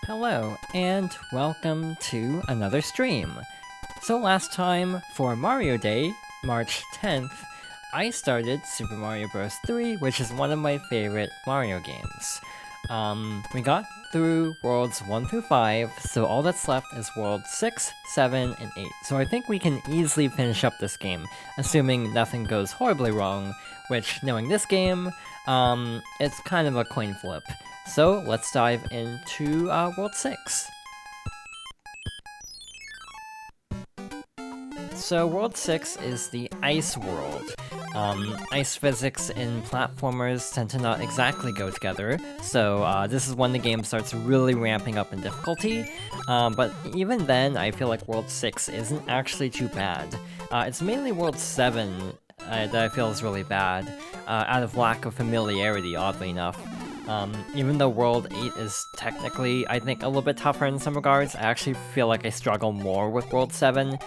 Hello, and welcome to another stream. So last time, for Mario Day, March 10th, I started Super Mario Bros. 3, which is one of my favorite Mario games. We got through Worlds 1 through 5, so all that's left is Worlds 6, 7, and 8. So I think we can easily finish up this game, assuming nothing goes horribly wrong, which, knowing this game, it's kind of a coin flip. So let's dive into World 6. So World 6 is the Ice World. Ice physics in platformers tend to not exactly go together, so this is when the game starts really ramping up in difficulty, but even then I feel like World 6 isn't actually too bad. It's mainly World 7 that I feel is really bad, out of lack of familiarity, oddly enough. Even though World 8 is technically, I think, a little bit tougher in some regards, I actually feel like I struggle more with World 7,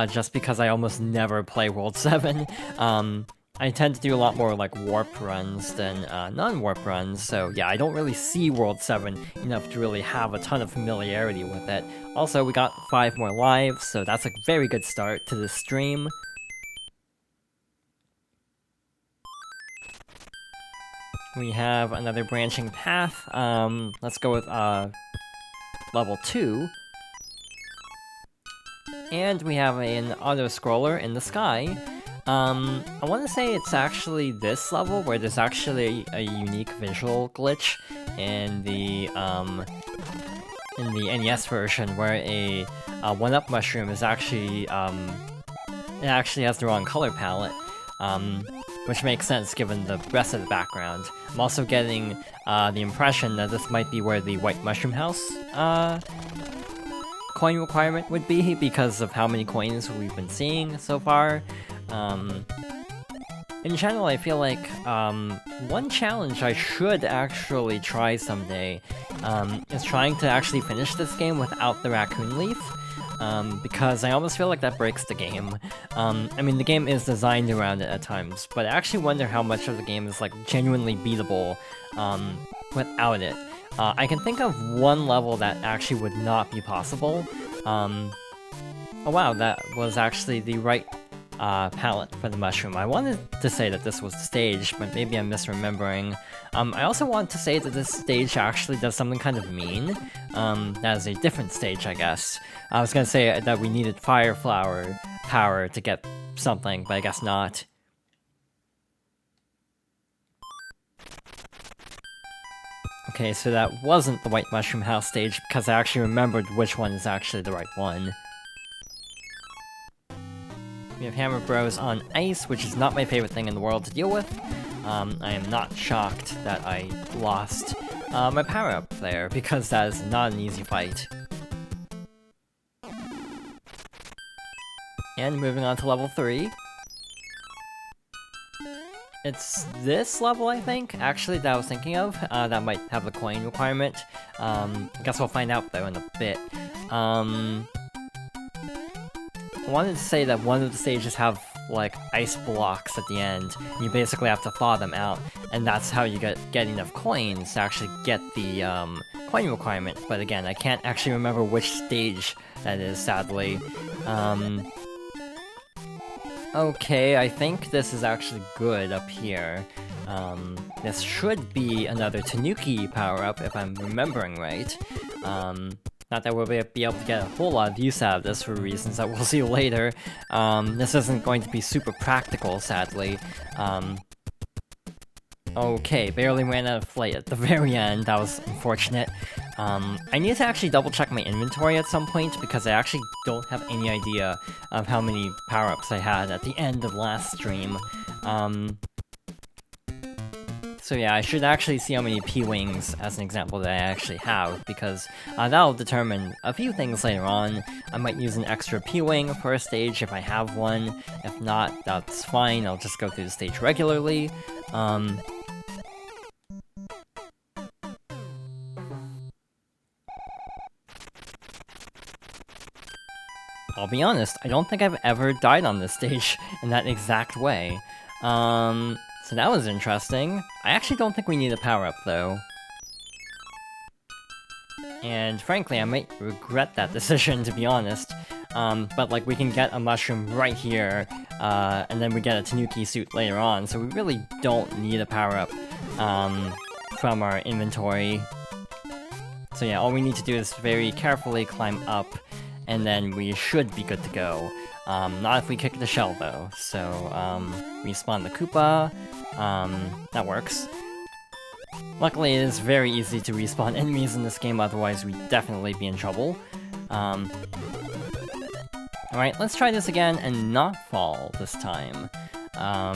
just because I almost never play World 7. I tend to do a lot more, like, warp runs than non-warp runs, so yeah, I don't really see World 7 enough to really have a ton of familiarity with it. Also, we got 5 more lives, so that's a very good start to this stream. We have another branching path. Let's go with level 2. And we have an auto-scroller in the sky. I want to say it's actually this level where there's actually a unique visual glitch in the NES version where a 1-up mushroom is actually it actually has the wrong color palette. Which makes sense given the rest of the background. I'm also getting the impression that this might be where the White Mushroom House coin requirement would be because of how many coins we've been seeing so far. In general, I feel like one challenge I should actually try someday is trying to actually finish this game without the raccoon leaf. Because I almost feel like that breaks the game. I mean, the game is designed around it at times, but I actually wonder how much of the game is, like, genuinely beatable without it. I can think of one level that actually would not be possible. Oh wow, that was actually the right palette for the mushroom. I wanted to say that this was the stage, but maybe I'm misremembering. I also want to say that this stage actually does something kind of mean. That is a different stage, I guess. I was gonna say that we needed Fire Flower power to get something, but I guess not. Okay, so that wasn't the White Mushroom House stage, because I actually remembered which one is actually the right one. We have Hammer Bros on ice, which is not my favorite thing in the world to deal with. I am not shocked that I lost my power-up there, because that is not an easy fight. And moving on to level 3. It's this level, I think, actually, that I was thinking of, that might have the coin requirement. I guess we'll find out, though, in a bit. I wanted to say that one of the stages have, like, ice blocks at the end, and you basically have to thaw them out, and that's how you get enough coins to actually get the, coin requirement. But again, I can't actually remember which stage that is, sadly. Okay, I think this is actually good up here. This should be another Tanuki power-up, if I'm remembering right. Not that we'll be able to get a whole lot of use out of this for reasons that we'll see later. This isn't going to be super practical, sadly. Okay, barely ran out of flight at the very end, that was unfortunate. I need to actually double check my inventory at some point, because I actually don't have any idea of how many power-ups I had at the end of last stream. So yeah, I should actually see how many P-Wings, as an example, that I actually have, because that'll determine a few things later on. I might use an extra P-Wing for a stage if I have one. If not, that's fine, I'll just go through the stage regularly. I'll be honest, I don't think I've ever died on this stage in that exact way. So that was interesting. I actually don't think we need a power-up, though. And frankly, I might regret that decision, to be honest. But like, we can get a mushroom right here, and then we get a Tanuki suit later on, so we really don't need a power-up from our inventory. So yeah, all we need to do is very carefully climb up, and then we should be good to go. Not if we kick the shell, though. So, respawn the Koopa. That works. Luckily, it is very easy to respawn enemies in this game, otherwise we'd definitely be in trouble. Alright, let's try this again and not fall this time. I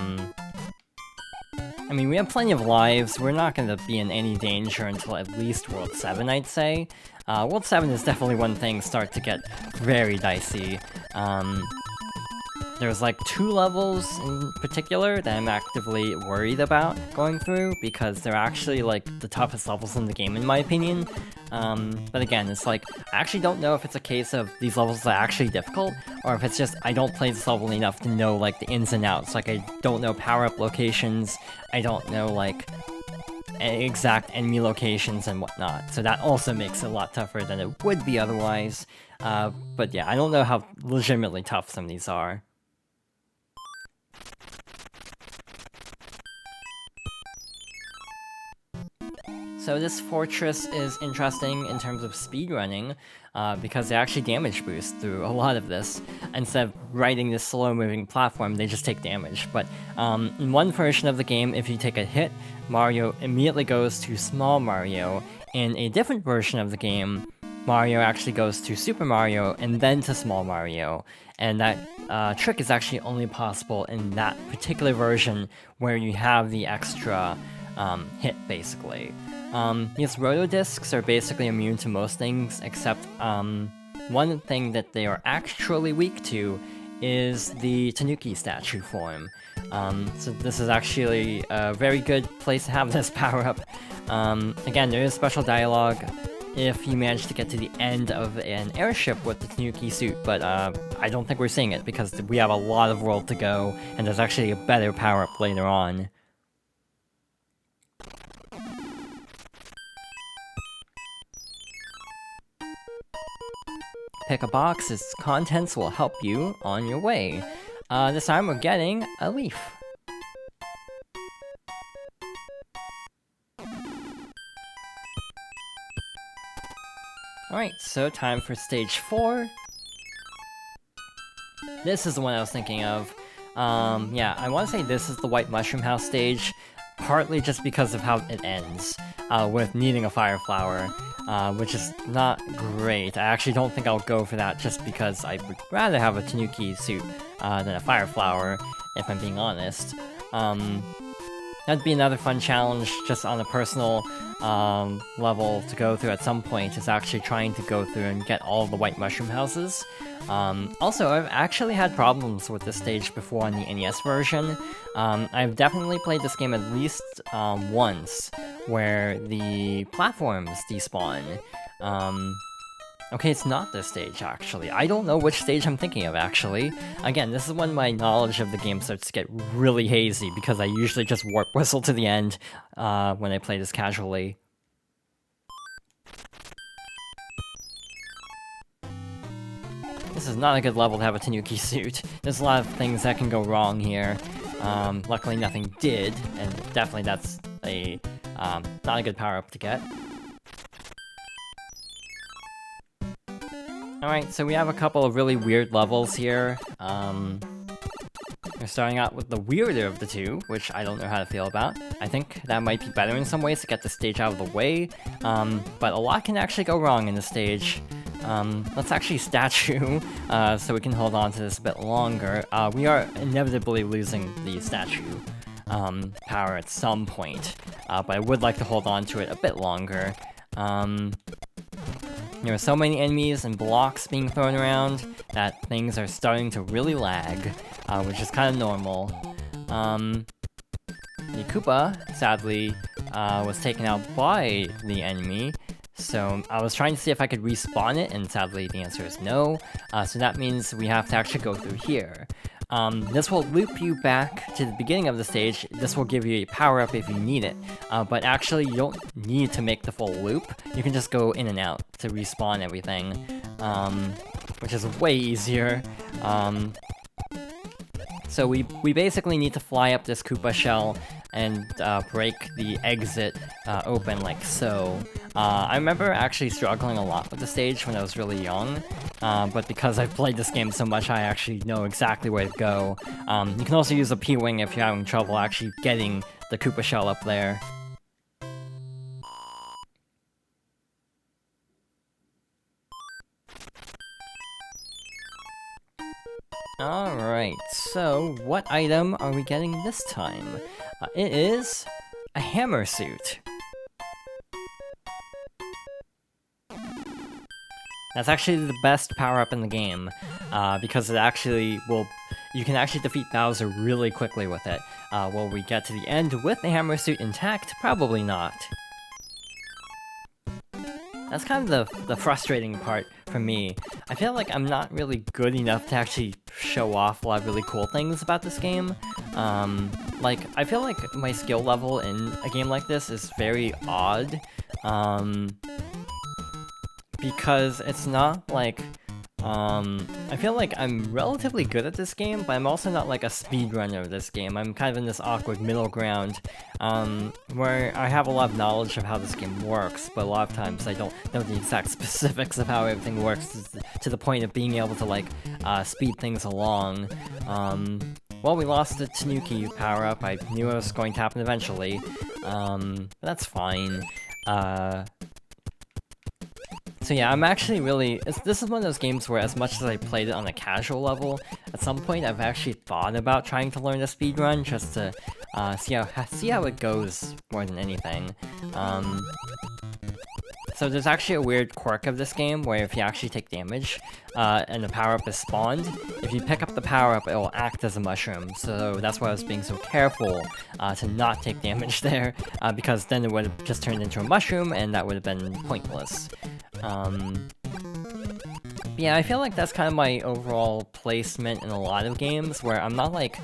mean, we have plenty of lives, we're not gonna be in any danger until at least World 7, I'd say. World 7 is definitely when things start to get very dicey. There's like 2 levels in particular that I'm actively worried about going through, because they're actually like the toughest levels in the game in my opinion. But again, it's like, I actually don't know if it's a case of these levels are actually difficult, or if it's just I don't play this level enough to know like the ins and outs. Like, I don't know power-up locations, I don't know like exact enemy locations and whatnot, so that also makes it a lot tougher than it would be otherwise. But yeah, I don't know how legitimately tough some of these are. So this fortress is interesting in terms of speedrunning, because they actually damage boost through a lot of this. Instead of riding this slow-moving platform, they just take damage. But in one version of the game, if you take a hit, Mario immediately goes to Small Mario. In a different version of the game, Mario actually goes to Super Mario and then to Small Mario. And that trick is actually only possible in that particular version where you have the extra hit, basically. These Rotodiscs are basically immune to most things, except one thing that they are actually weak to is the Tanuki statue form. So this is actually a very good place to have this power-up. Again, there is special dialogue if you manage to get to the end of an airship with the Tanuki suit, but I don't think we're seeing it because we have a lot of world to go, and there's actually a better power-up later on. Pick a box, its contents will help you on your way. This time we're getting a leaf. Alright, so time for stage 4. This is the one I was thinking of. Yeah, I want to say this is the White Mushroom House stage, partly just because of how it ends, with needing a fire flower. Which is not great. I actually don't think I'll go for that just because I would rather have a Tanuki suit than a fire flower, if I'm being honest. That'd be another fun challenge just on a personal level to go through at some point, is actually trying to go through and get all of the White Mushroom Houses. Also, I've actually had problems with this stage before on the NES version. I've definitely played this game at least once, where the platforms despawn. Okay, it's not this stage, actually. I don't know which stage I'm thinking of, actually. Again, this is when my knowledge of the game starts to get really hazy, because I usually just warp whistle to the end when I play this casually. This is not a good level to have a Tanuki suit. There's a lot of things that can go wrong here. Luckily nothing did, and definitely that's a not a good power-up to get. Alright, so we have a couple of really weird levels here. We're starting out with the weirder of the two, which I don't know how to feel about. I think that might be better in some ways to get the stage out of the way, but a lot can actually go wrong in this stage. Let's actually statue, so we can hold on to this a bit longer. We are inevitably losing the statue power at some point, but I would like to hold on to it a bit longer. There are so many enemies and blocks being thrown around that things are starting to really lag, which is kind of normal. The Koopa, sadly, was taken out by the enemy, so I was trying to see if I could respawn it, and sadly the answer is no, so that means we have to actually go through here. This will loop you back to the beginning of the stage. This will give you a power-up if you need it, but actually you don't need to make the full loop. You can just go in and out to respawn everything, which is way easier. So we basically need to fly up this Koopa shell and break the exit open like so. I remember actually struggling a lot with the stage when I was really young, but because I've played this game so much, I actually know exactly where to go. You can also use a P-Wing if you're having trouble actually getting the Koopa shell up there. Alright, so what item are we getting this time? It is a hammer suit. That's actually the best power-up in the game, because it actually will... You can actually defeat Bowser really quickly with it. Will we get to the end with the hammer suit intact? Probably not. That's kind of the frustrating part for me. I feel like I'm not really good enough to actually show off a lot of really cool things about this game. Like, I feel like my skill level in a game like this is very odd, because it's not like, I feel like I'm relatively good at this game, but I'm also not like a speedrunner of this game. I'm kind of in this awkward middle ground, where I have a lot of knowledge of how this game works, but a lot of times I don't know the exact specifics of how everything works to the point of being able to, like, speed things along. Well, we lost the Tanuki power-up. I knew it was going to happen eventually, but that's fine. So yeah, I'm actually really... This is one of those games where as much as I played it on a casual level, at some point I've actually thought about trying to learn a speedrun just to see how it goes more than anything. So there's actually a weird quirk of this game where if you actually take damage and the power-up is spawned, if you pick up the power-up, it will act as a mushroom. So that's why I was being so careful to not take damage there, because then it would have just turned into a mushroom and that would have been pointless. Yeah, I feel like that's kind of my overall placement in a lot of games, where I'm not like,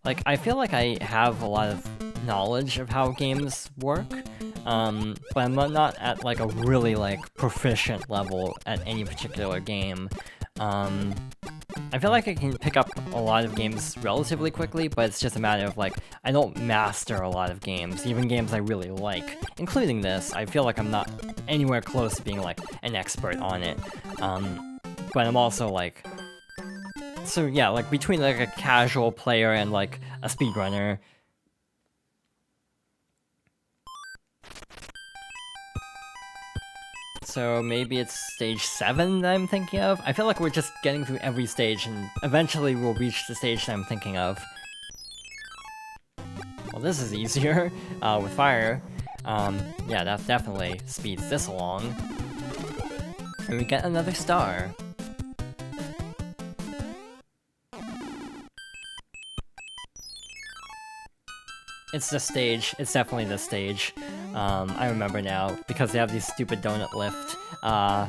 I feel like I have a lot of knowledge of how games work, but I'm not at like a really like proficient level at any particular game. I feel like I can pick up a lot of games relatively quickly, but it's just a matter of like, I don't master a lot of games, even games I really like, including this. I feel like I'm not anywhere close to being like an expert on it, but I'm also like, so yeah, like between like a casual player and like a speedrunner. So maybe it's stage 7 that I'm thinking of? I feel like we're just getting through every stage, and eventually we'll reach the stage that I'm thinking of. Well, this is easier, with fire. Yeah, that definitely speeds this along. And we get another star. It's the stage. It's definitely the stage. I remember now, because they have these stupid donut lift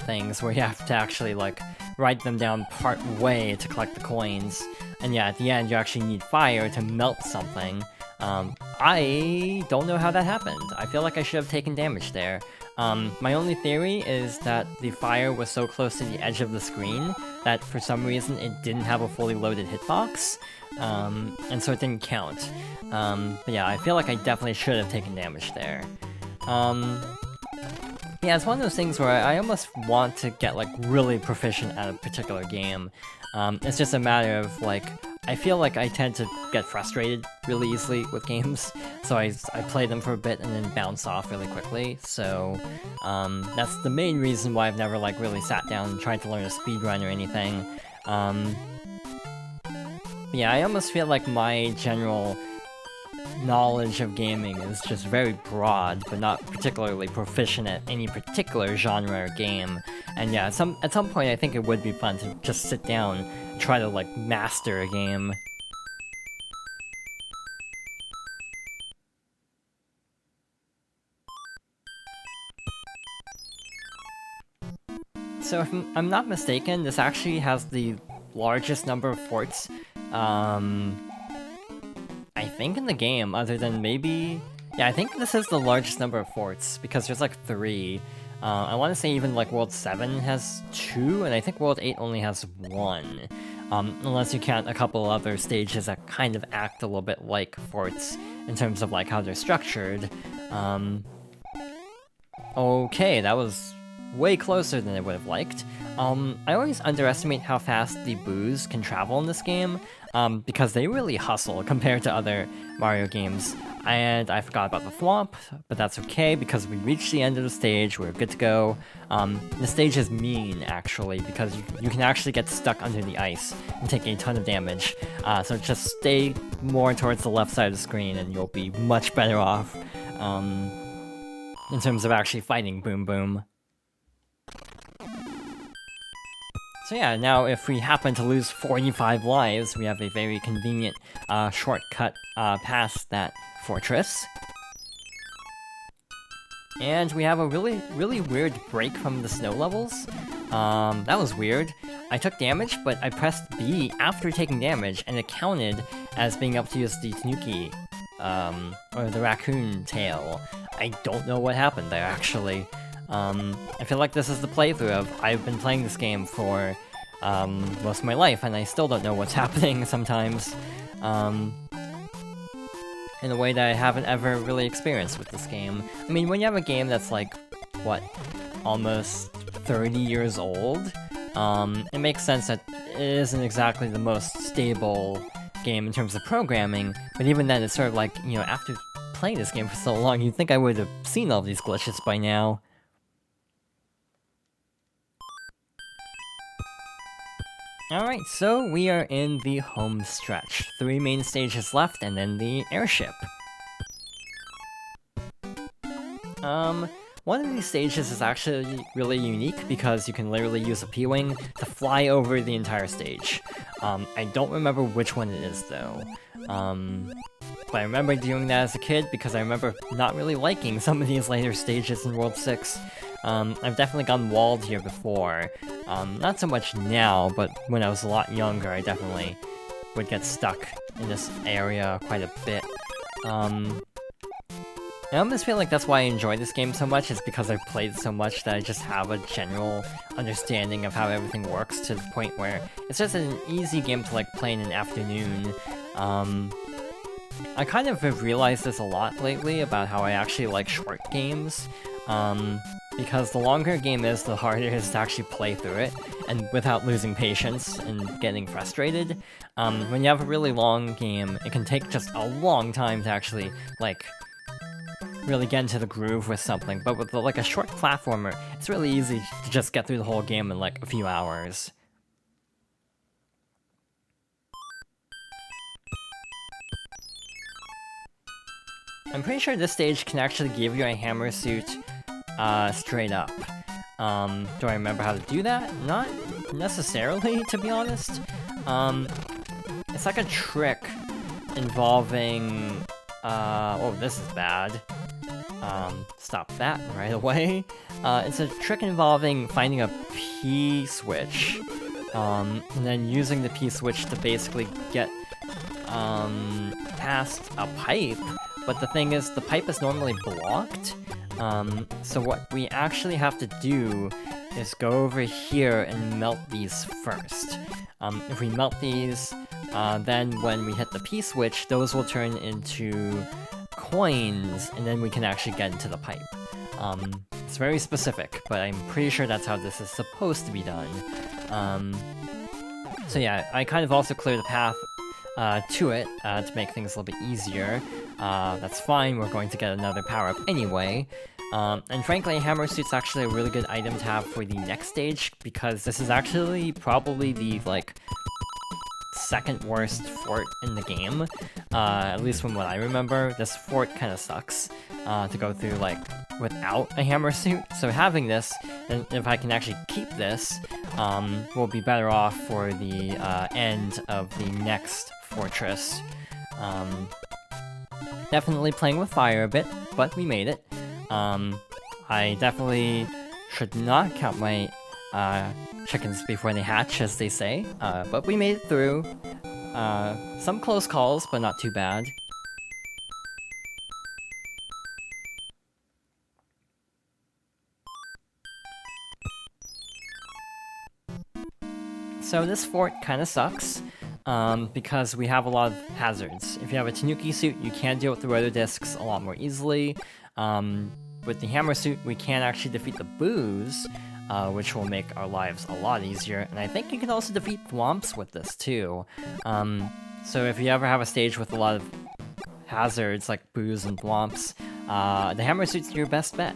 things where you have to actually, like, write them down part way to collect the coins. And yeah, at the end, you actually need fire to melt something. I don't know how that happened. I feel like I should have taken damage there. My only theory is that the fire was so close to the edge of the screen that for some reason it didn't have a fully loaded hitbox, and so it didn't count. But yeah, I feel like I definitely should have taken damage there. Yeah, it's one of those things where I almost want to get, like, really proficient at a particular game. It's just a matter of, like, I feel like I tend to get frustrated really easily with games, so I play them for a bit and then bounce off really quickly, so that's the main reason why I've never, like, really sat down and tried to learn a speedrun or anything. Yeah, I almost feel like my general knowledge of gaming is just very broad, but not particularly proficient at any particular genre or game. And yeah, at some point I think it would be fun to just sit down and try to, like, master a game. So if I'm not mistaken, this actually has the largest number of forts I think in the game, other than maybe... Yeah, I think this is the largest number of forts, because there's like 3. I want to say even like World 7 has 2, and I think World 8 only has 1. Unless you count a couple other stages that kind of act a little bit like forts in terms of like how they're structured. Okay, that was way closer than I would have liked. I always underestimate how fast the boos can travel in this game, because they really hustle compared to other Mario games. And I forgot about the Thwomp, but that's okay because we reached the end of the stage, we're good to go. The stage is mean, actually, because you can actually get stuck under the ice and take a ton of damage. So just stay more towards the left side of the screen and you'll be much better off in terms of actually fighting Boom Boom. So yeah, now if we happen to lose 45 lives, we have a very convenient shortcut past that fortress. And we have a really weird break from the snow levels. That was weird. I took damage, but I pressed B after taking damage, and it counted as being able to use the Tanuki, or the raccoon tail. I don't know what happened there, actually. I feel like this is the playthrough of I've been playing this game for most of my life, and I still don't know what's happening sometimes, in a way that I haven't ever really experienced with this game. I mean, when you have a game that's like, what, almost 30 years old, it makes sense that it isn't exactly the most stable game in terms of programming, but even then it's sort of like, you know, after playing this game for so long, you'd think I would have seen all these glitches by now. Alright, so we are in the home stretch. 3 main stages left, and then the airship. One of these stages is actually really unique because you can literally use a P-Wing to fly over the entire stage. I don't remember which one it is, though. But I remember doing that as a kid because I remember not really liking some of these later stages in World 6. I've definitely gotten walled here before. Not so much now, but when I was a lot younger, I definitely would get stuck in this area quite a bit. I almost feel like that's why I enjoy this game so much, is because I've played so much that I just have a general understanding of how everything works to the point where it's just an easy game to like play in an afternoon. I kind of have realized this a lot lately about how I actually like short games. Because the longer a game is, the harder it is to actually play through it, and without losing patience and getting frustrated. When you have a really long game, it can take just a long time to actually, like, really get into the groove with something, but with, like, a short platformer, it's really easy to just get through the whole game in, like, a few hours. I'm pretty sure this stage can actually give you a hammer suit straight up. Do I remember how to do that? Not necessarily, to be honest. It's like a trick involving... oh, this is bad. Stop that right away. It's a trick involving finding a P-switch, and then using the P-switch to basically get, past a pipe. But the thing is, the pipe is normally blocked. So what we actually have to do is go over here and melt these first. If we melt these, then when we hit the P-switch, those will turn into coins, and then we can actually get into the pipe. It's very specific, but I'm pretty sure that's how this is supposed to be done. So yeah, I kind of also cleared the path to it to make things a little bit easier. That's fine, we're going to get another power-up anyway. And frankly, Hammer Suit's actually a really good item to have for the next stage, because this is actually probably the, like, second worst fort in the game. At least from what I remember, this fort kind of sucks to go through, like, without a Hammer Suit. So having this, and if I can actually keep this, we'll be better off for the end of the next fortress. Definitely playing with fire a bit, but we made it. I definitely should not count my chickens before they hatch, as they say, but we made it through. Some close calls, but not too bad. So this fort kind of sucks, because we have a lot of hazards. If you have a Tanuki suit, you can deal with the rotor discs a lot more easily. With the hammer suit, we can actually defeat the boos, which will make our lives a lot easier. And I think you can also defeat thwomps with this too. So if you ever have a stage with a lot of hazards like boos and thwomps, the hammer suit's your best bet.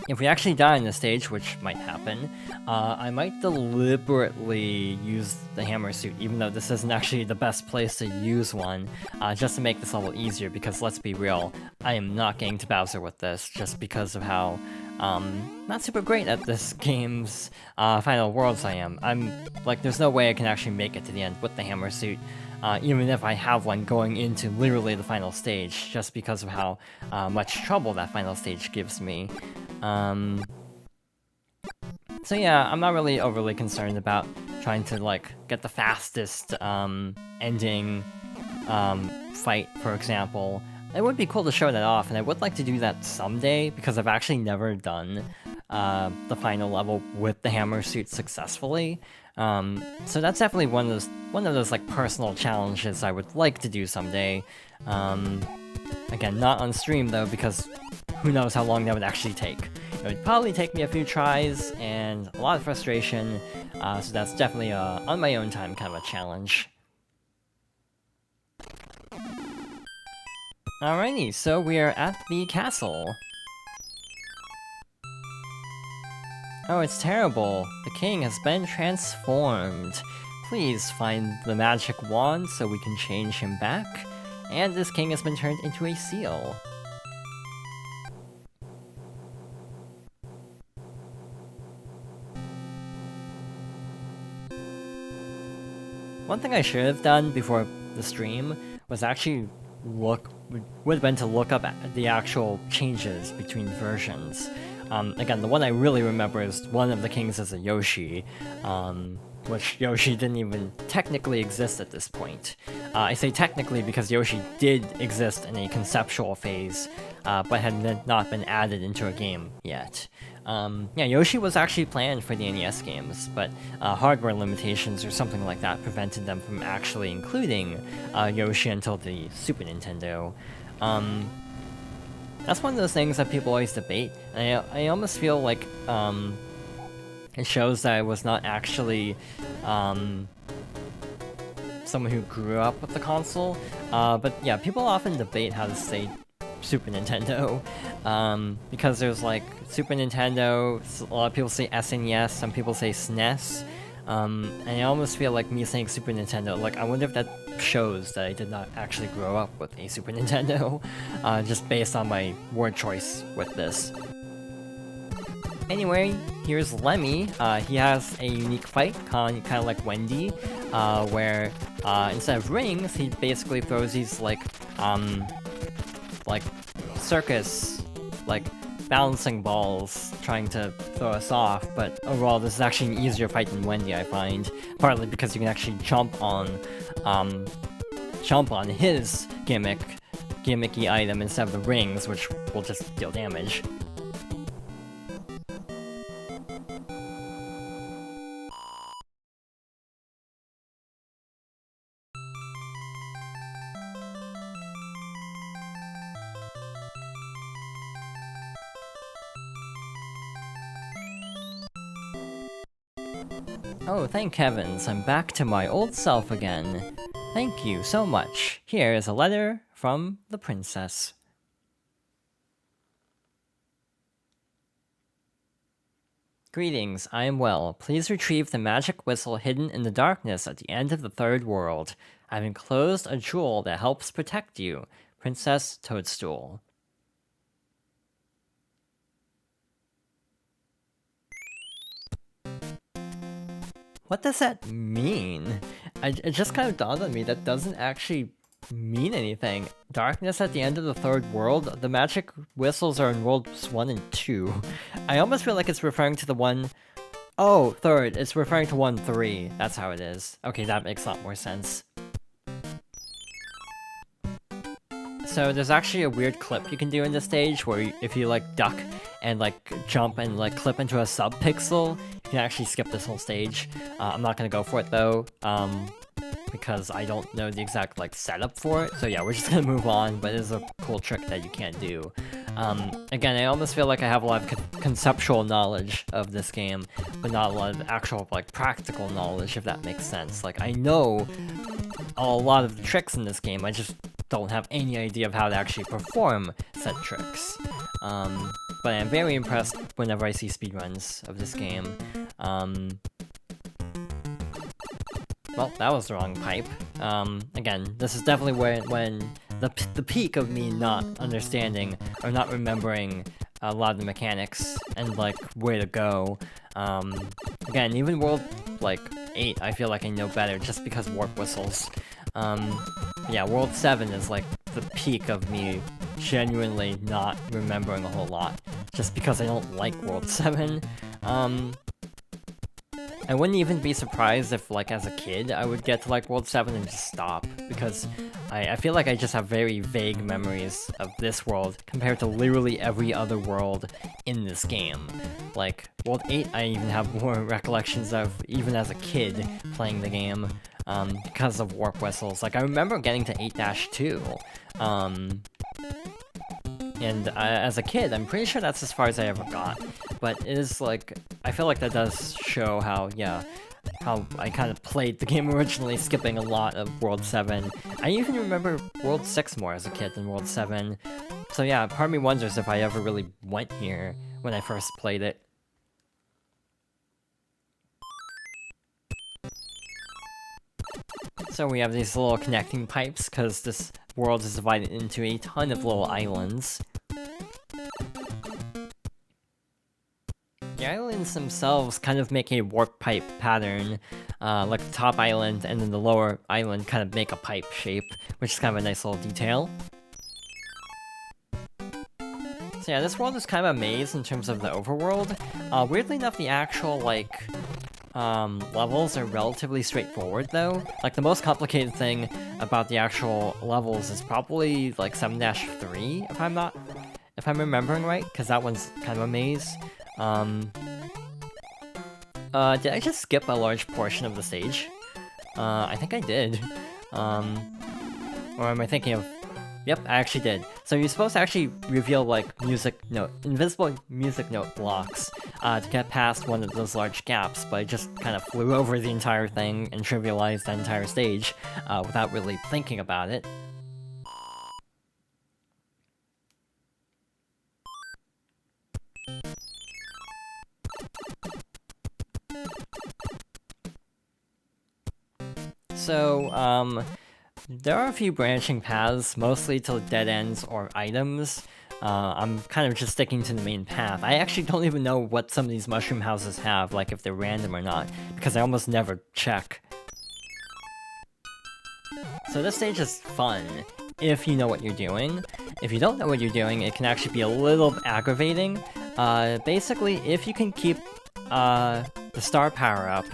If we actually die in this stage, which might happen, I might deliberately use the hammer suit, even though this isn't actually the best place to use one, just to make this level easier, because let's be real, I am not getting to Bowser with this, just because of how not super great at this game's final worlds I am. There's no way I can actually make it to the end with the hammer suit, even if I have one going into literally the final stage, just because of how much trouble that final stage gives me. So yeah, I'm not really overly concerned about trying to, like, get the fastest, ending, fight, for example. It would be cool to show that off, and I would like to do that someday, because I've actually never done, the final level with the hammer suit successfully. So that's definitely one of those, like, personal challenges I would like to do someday. Again, not on stream, though, because who knows how long that would actually take. It would probably take me a few tries and a lot of frustration, so that's definitely on my own time kind of a challenge. Alrighty, so we are at the castle. Oh, it's terrible. The king has been transformed. Please find the magic wand so we can change him back. And this king has been turned into a seal. One thing I should have done before the stream was actually would have been to look up the actual changes between versions. Again, the one I really remember is one of the kings is a Yoshi, which Yoshi didn't even technically exist at this point. I say technically because Yoshi did exist in a conceptual phase, but had not been added into a game yet. Yeah, Yoshi was actually planned for the NES games, but hardware limitations or something like that prevented them from actually including Yoshi until the Super Nintendo. That's one of those things that people always debate, and I almost feel like it shows that I was not actually someone who grew up with the console. But yeah, people often debate how to say Super Nintendo, because there's like Super Nintendo, a lot of people say SNES, some people say SNES, and I almost feel like me saying Super Nintendo, like I wonder if that shows that I did not actually grow up with a Super Nintendo, just based on my word choice with this. Anyway, here's Lemmy. He has a unique fight, kind of like Wendy, where instead of rings, he basically throws these like circus, like bouncing balls, trying to throw us off. But overall, this is actually an easier fight than Wendy, I find. Partly because you can actually jump on his gimmicky item instead of the rings, which will just deal damage. Oh, thank heavens, I'm back to my old self again. Thank you so much. Here is a letter from the princess. Greetings, I am well. Please retrieve the magic whistle hidden in the darkness at the end of the third world. I've enclosed a jewel that helps protect you. Princess Toadstool. What does that mean? It just kind of dawned on me that doesn't actually mean anything. Darkness at the end of the third world? The magic whistles are in worlds 1 and 2. I almost feel like it's referring to the one Oh, third. It's referring to 1-3. That's how it is. Okay, that makes a lot more sense. So there's actually a weird clip you can do in this stage where if you like duck and like jump and like clip into a sub-pixel, you can actually skip this whole stage. I'm not gonna go for it though, because I don't know the exact like setup for it. So yeah, we're just gonna move on, but it is a cool trick that you can't do. Again, I almost feel like I have a lot of conceptual knowledge of this game, but not a lot of actual like practical knowledge, if that makes sense. Like I know a lot of the tricks in this game, I just don't have any idea of how to actually perform said tricks. But I'm very impressed whenever I see speedruns of this game. Well, that was the wrong pipe. Again, this is definitely when the peak of me not understanding or not remembering a lot of the mechanics and like where to go. Again, even World like 8, I feel like I know better just because warp whistles. Yeah, World 7 is like the peak of me genuinely not remembering a whole lot, just because I don't like World 7. I wouldn't even be surprised if, like, as a kid, I would get to, like, World 7 and just stop, because I feel like I just have very vague memories of this world compared to literally every other world in this game. Like, World 8, I even have more recollections of, even as a kid, playing the game, because of warp whistles. Like, I remember getting to 8-2, and as a kid, I'm pretty sure that's as far as I ever got. But it is like, I feel like that does show how, yeah, how I kind of played the game originally, skipping a lot of World 7. I even remember World 6 more as a kid than World 7. So yeah, part of me wonders if I ever really went here when I first played it. So we have these little connecting pipes, because this world is divided into a ton of little islands. The islands themselves kind of make a warp pipe pattern, like the top island and then the lower island kind of make a pipe shape, which is kind of a nice little detail. So yeah, this world is kind of a maze in terms of the overworld. Weirdly enough, the actual, like, levels are relatively straightforward though. Like, the most complicated thing about the actual levels is probably, like, 7-3, if I'm remembering right, because that one's kind of a maze. Did I just skip a large portion of the stage? I think I did. Or am I thinking of... Yep, I actually did. So you're supposed to actually reveal, like, invisible music note blocks, to get past one of those large gaps, but I just kind of flew over the entire thing and trivialized that entire stage, without really thinking about it. So, there are a few branching paths, mostly to dead ends or items. I'm kind of just sticking to the main path. I actually don't even know what some of these mushroom houses have, like if they're random or not, because I almost never check. So this stage is fun, if you know what you're doing. If you don't know what you're doing, it can actually be a little aggravating. Basically, if you can keep the star power up,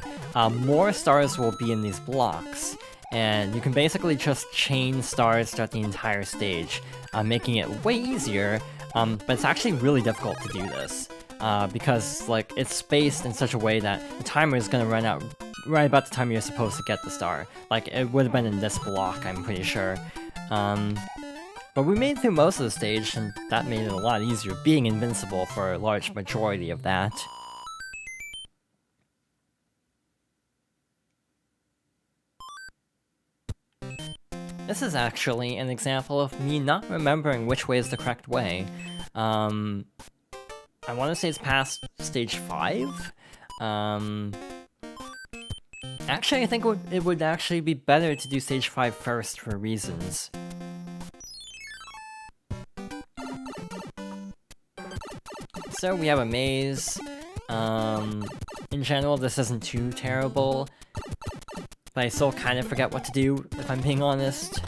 more stars will be in these blocks. And you can basically just chain stars throughout the entire stage, making it way easier, but it's actually really difficult to do this, because, like, it's spaced in such a way that the timer is gonna run out right about the time you're supposed to get the star. Like, it would have been in this block, I'm pretty sure. But we made it through most of the stage, and that made it a lot easier, being invincible for a large majority of that. This is actually an example of me not remembering which way is the correct way. I want to say it's past stage 5? Actually, I think it would actually be better to do stage 5 first for reasons. So we have a maze. In general, this isn't too terrible. But I still kind of forget what to do, if I'm being honest.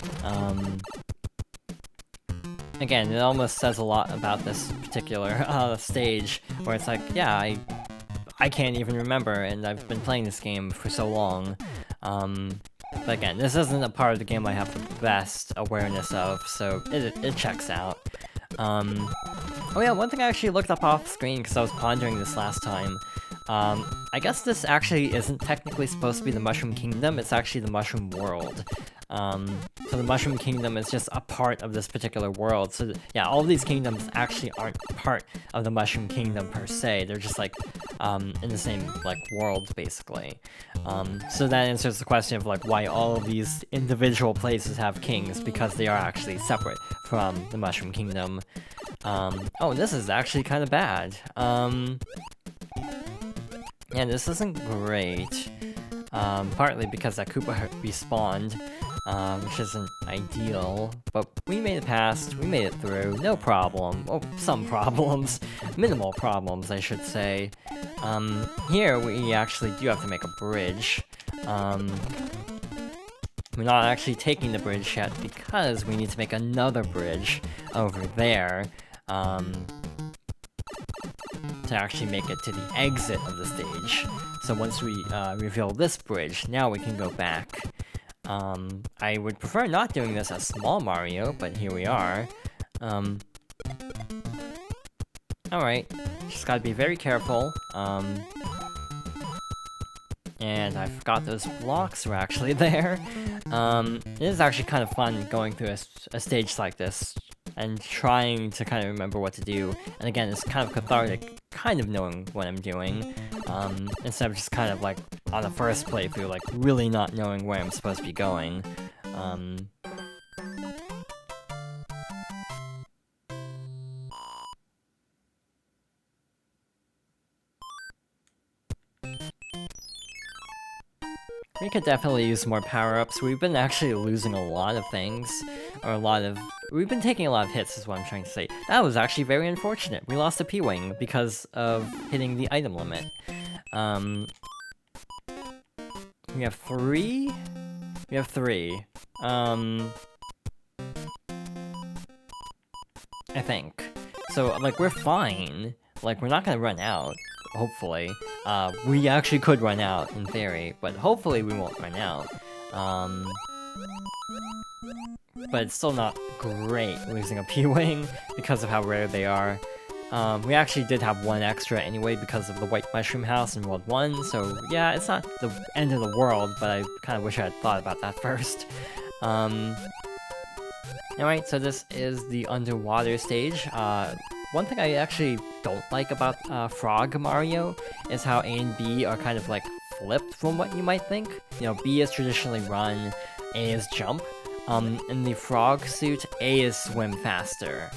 Again, it almost says a lot about this particular stage, where it's like, yeah, I can't even remember, and I've been playing this game for so long. But again, this isn't a part of the game I have the best awareness of, so it checks out. Oh yeah, one thing I actually looked up off screen because I was pondering this last time. I guess this actually isn't technically supposed to be the Mushroom Kingdom, it's actually the Mushroom World. So the Mushroom Kingdom is just a part of this particular world. So yeah, all these kingdoms actually aren't part of the Mushroom Kingdom per se. They're just like in the same like world basically. So that answers the question of like why all of these individual places have kings, because they are actually separate from the Mushroom Kingdom. Oh, this is actually kind of bad. Yeah, this isn't great. Partly because that Koopa respawned, which isn't ideal, but we made it past, we made it through, no problem. Oh, some problems. Minimal problems, I should say. Here we actually do have to make a bridge. We're not actually taking the bridge yet because we need to make another bridge over there, to actually make it to the exit of the stage. So once we reveal this bridge, now we can go back. I would prefer not doing this as Small Mario, but here we are. Alright, just gotta be very careful. And I forgot those blocks were actually there. It is actually kind of fun going through a stage like this and trying to kind of remember what to do. And again, it's kind of cathartic, kind of knowing what I'm doing, instead of just kind of like on the first playthrough, like really not knowing where I'm supposed to be going. We could definitely use more power-ups. We've been actually losing a lot of things, or we've been taking a lot of hits is what I'm trying to say. That was actually very unfortunate. We lost a P-Wing because of hitting the item limit. We have 3? We have 3. I think. So, like, we're fine. Like, we're not gonna run out. Hopefully. We actually could run out, in theory, but hopefully we won't run out. But it's still not great losing a P-Wing because of how rare they are. We actually did have one extra anyway because of the White Mushroom House in World 1, so yeah, it's not the end of the world, but I kind of wish I had thought about that first. Alright, so this is the underwater stage. One thing I actually don't like about Frog Mario is how A and B are kind of like flipped from what you might think. You know, B is traditionally run, A is jump. In the frog suit, A is swim faster,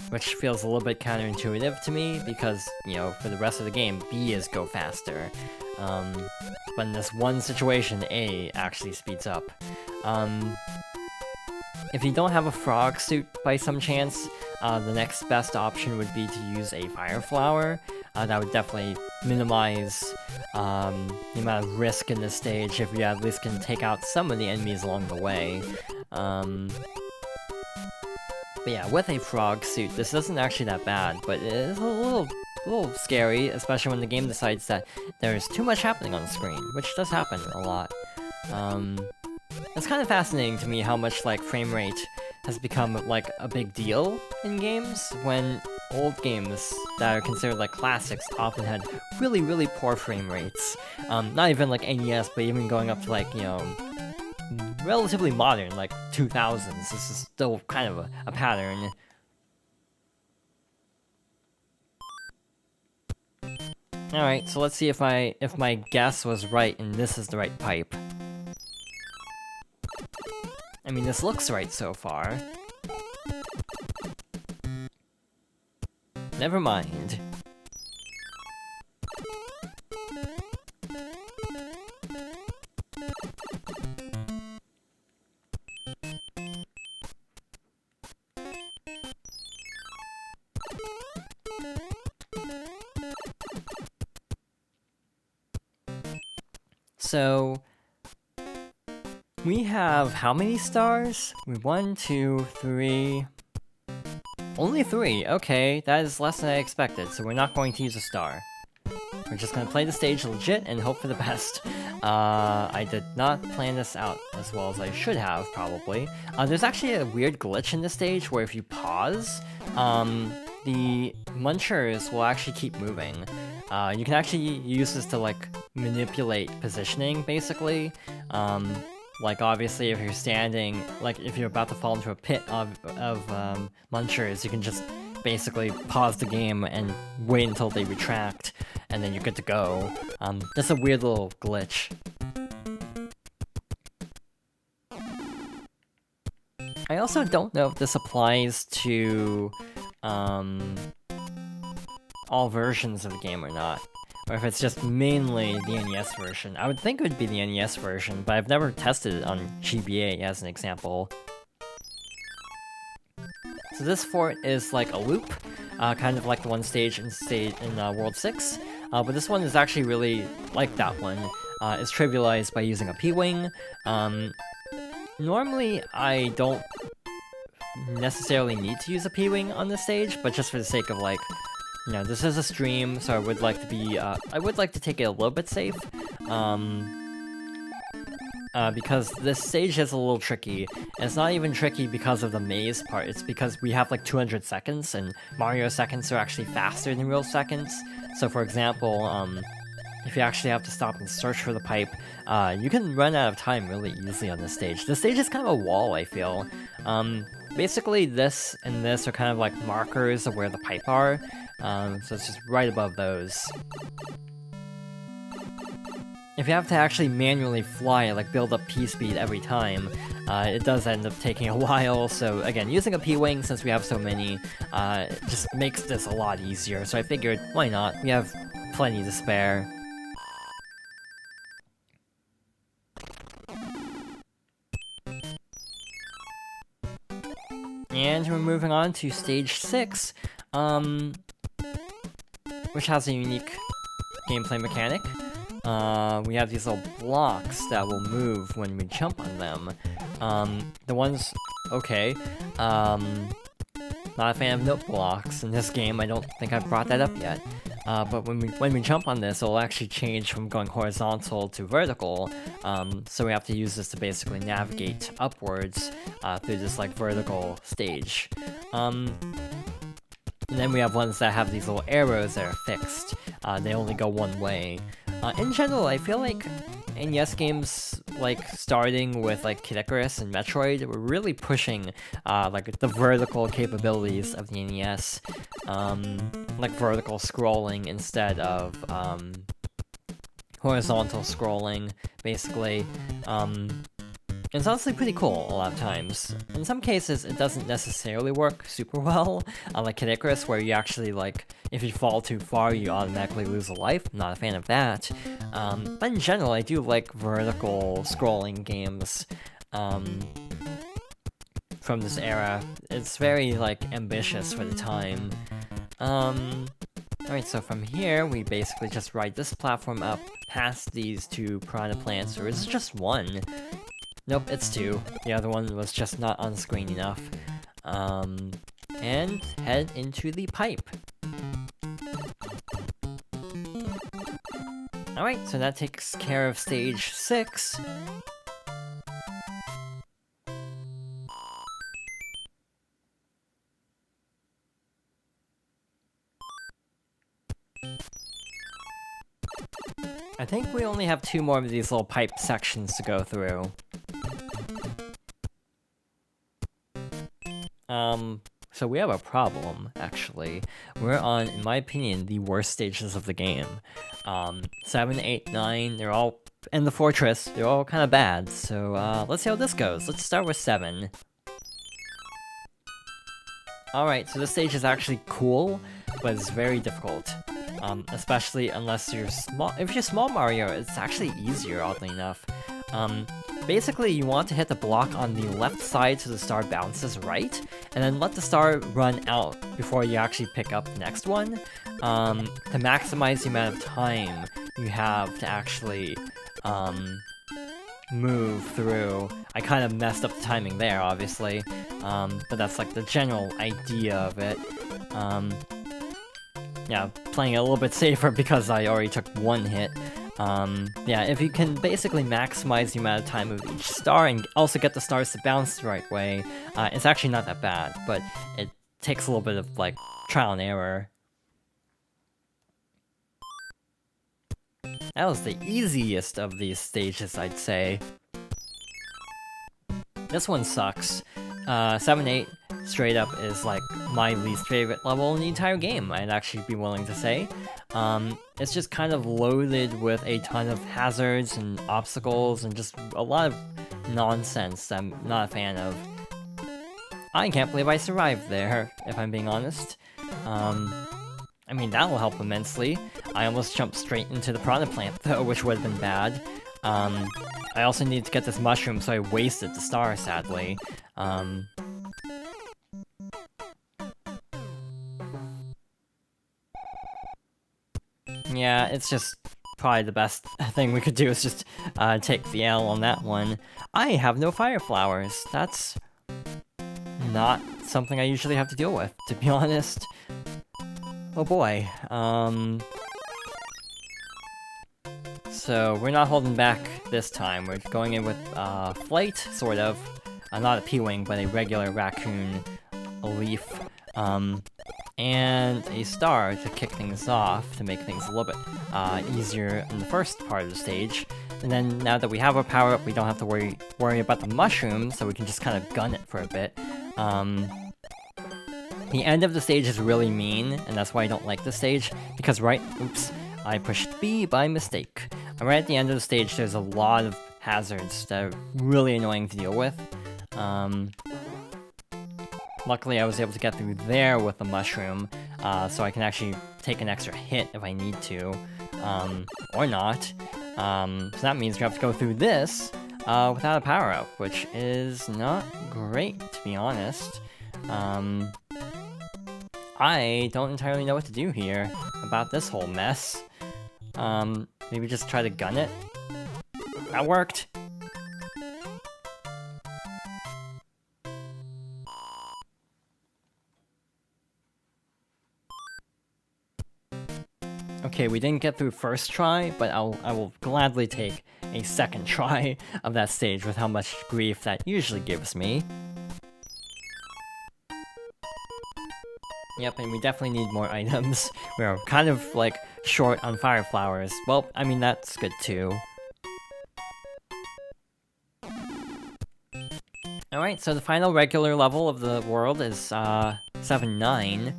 which feels a little bit counterintuitive to me because, you know, for the rest of the game, B is go faster. But in this one situation, A actually speeds up. If you don't have a frog suit by some chance, the next best option would be to use a fire flower. That would definitely minimize the amount of risk in this stage if you at least can take out some of the enemies along the way. But yeah, with a frog suit, this isn't actually that bad, but it is a little scary, especially when the game decides that there's too much happening on the screen, which does happen a lot. It's kind of fascinating to me how much, like, frame rate has become, like, a big deal in games, when old games that are considered, like, classics often had really, really poor frame rates. Not even, like, NES, but even going up to, like, you know, relatively modern, like, 2000s. This is still kind of a pattern. Alright, so let's see if my guess was right and this is the right pipe. I mean, this looks right so far. Never mind. So we have how many stars? 1, 2, 3... Only 3, okay, that is less than I expected, so we're not going to use a star. We're just gonna play the stage legit and hope for the best. I did not plan this out as well as I should have, probably. There's actually a weird glitch in this stage where if you pause, the munchers will actually keep moving. You can actually use this to, like, manipulate positioning, basically. Like, obviously, if you're standing, like, if you're about to fall into a pit of munchers, you can just basically pause the game and wait until they retract, and then you're good to go. That's a weird little glitch. I also don't know if this applies to all versions of the game or not, or if it's just mainly the NES version. I would think it would be the NES version, but I've never tested it on GBA as an example. So this fort is like a loop, kind of like the one stage in World 6, but this one is actually really like that one. It's trivialized by using a P-Wing. Normally, I don't necessarily need to use a P-Wing on this stage, but just for the sake of, like, you know, this is a stream, so I would like to be, I would like to take it a little bit safe, because this stage is a little tricky, and it's not even tricky because of the maze part, it's because we have like 200 seconds, and Mario seconds are actually faster than real seconds. So for example, if you actually have to stop and search for the pipe, you can run out of time really easily on this stage. This stage is kind of a wall, I feel. Basically this and this are kind of like markers of where the pipe are, so it's just right above those. If you have to actually manually fly, like build up P-speed every time, it does end up taking a while, so again, using a P-Wing, since we have so many, just makes this a lot easier, so I figured, why not? We have plenty to spare. And we're moving on to stage 6, which has a unique gameplay mechanic. We have these little blocks that will move when we jump on them. The ones... okay. Not a fan of note blocks in this game, I don't think I've brought that up yet. But when we jump on this, it'll actually change from going horizontal to vertical, so we have to use this to basically navigate upwards through this, like, vertical stage. And then we have ones that have these little arrows that are fixed. They only go one way. In general, I feel like NES games, like, starting with, like, Kid Icarus and Metroid, were really pushing, like, the vertical capabilities of the NES. Like, vertical scrolling instead of, horizontal scrolling, basically. It's honestly pretty cool a lot of times. In some cases, it doesn't necessarily work super well, like Kid Icarus, where you actually, like, if you fall too far, you automatically lose a life. I'm not a fan of that. But in general, I do like vertical scrolling games from this era. It's very, like, ambitious for the time. Alright, so from here, we basically just ride this platform up past these two piranha plants, or is it just one? Nope, it's two. The other one was just not on screen enough. And head into the pipe. Alright, so that takes care of stage 6. I think we only have 2 more of these little pipe sections to go through. So we have a problem, actually. We're on, in my opinion, the worst stages of the game. 7, 8, 9, they're all in the fortress, they're all kind of bad, so let's see how this goes. Let's start with 7. Alright, so this stage is actually cool, but it's very difficult. Especially unless you're small. If you're small Mario, it's actually easier, oddly enough. Basically, you want to hit the block on the left side so the star bounces right, and then let the star run out before you actually pick up the next one, to maximize the amount of time you have to actually move through. I kind of messed up the timing there, obviously, but that's like the general idea of it. yeah, playing it a little bit safer because I already took one hit. Yeah, if you can basically maximize the amount of time of each star and also get the stars to bounce the right way, it's actually not that bad, but it takes a little bit of, like, trial and error. That was the easiest of these stages, I'd say. This one sucks. 7-8 straight up is like my least favorite level in the entire game, I'd actually be willing to say. It's just kind of loaded with a ton of hazards and obstacles and just a lot of nonsense I'm not a fan of. I can't believe I survived there, if I'm being honest. I mean, that'll help immensely. I almost jumped straight into the Piranha Plant, though, which would have been bad. I also needed to get this mushroom, so I wasted the star, sadly. Yeah, it's just probably the best thing we could do is just take the L on that one. I have no fire flowers. That's not something I usually have to deal with, to be honest. Oh boy. So we're not holding back this time. We're going in with Flight, sort of. Not a P-Wing, but a regular raccoon, a leaf, and a star to kick things off, to make things a little bit easier in the first part of the stage. And then now that we have our power-up, we don't have to worry about the mushroom, so we can just kind of gun it for a bit. The end of the stage is really mean, and that's why I don't like this stage, because oops, I pushed B by mistake. Right at the end of the stage, there's a lot of hazards that are really annoying to deal with. Luckily, I was able to get through there with the mushroom, so I can actually take an extra hit if I need to, or not. So that means we have to go through this without a power-up, which is not great, to be honest. I don't entirely know what to do here about this whole mess. Maybe just try to gun it? That worked! Okay, we didn't get through first try, but I will gladly take a second try of that stage with how much grief that usually gives me. Yep, and we definitely need more items. We're kind of, like, short on fire flowers. Well, I mean, that's good too. Alright, so the final regular level of the world is 7-9.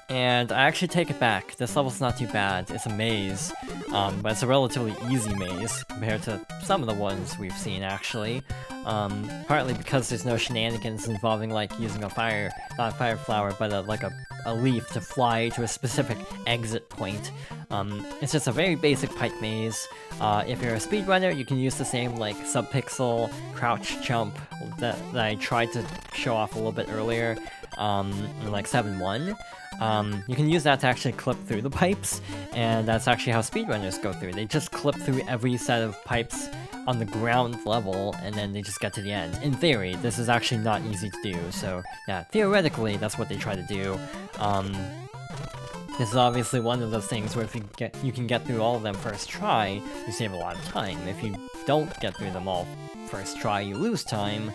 And I actually take it back. This level's not too bad. It's a maze, but it's a relatively easy maze compared to some of the ones we've seen, actually. Partly because there's no shenanigans involving, like, using a not a fire flower, but a leaf to fly to a specific exit point. It's just a very basic pipe maze. If you're a speedrunner, you can use the same, like, sub-pixel crouch jump that I tried to show off a little bit earlier, in, like, 7-1. You can use that to actually clip through the pipes, and that's actually how speedrunners go through. They just clip through every set of pipes on the ground level, and then they just get to the end. In theory, this is actually not easy to do, so yeah, theoretically, that's what they try to do. This is obviously one of those things where if you can get through all of them first try, you save a lot of time. If you don't get through them all first try, you lose time.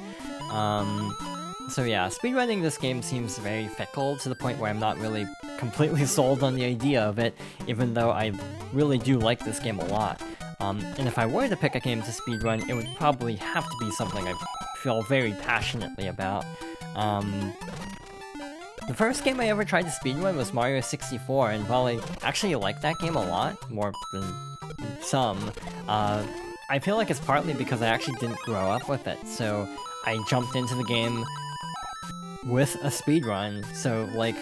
So yeah, speedrunning this game seems very fickle, to the point where I'm not really completely sold on the idea of it, even though I really do like this game a lot. And if I were to pick a game to speedrun, it would probably have to be something I feel very passionately about. The first game I ever tried to speedrun was Mario 64, and while I actually like that game a lot, more than some, I feel like it's partly because I actually didn't grow up with it, so I jumped into the game with a speedrun, so, like,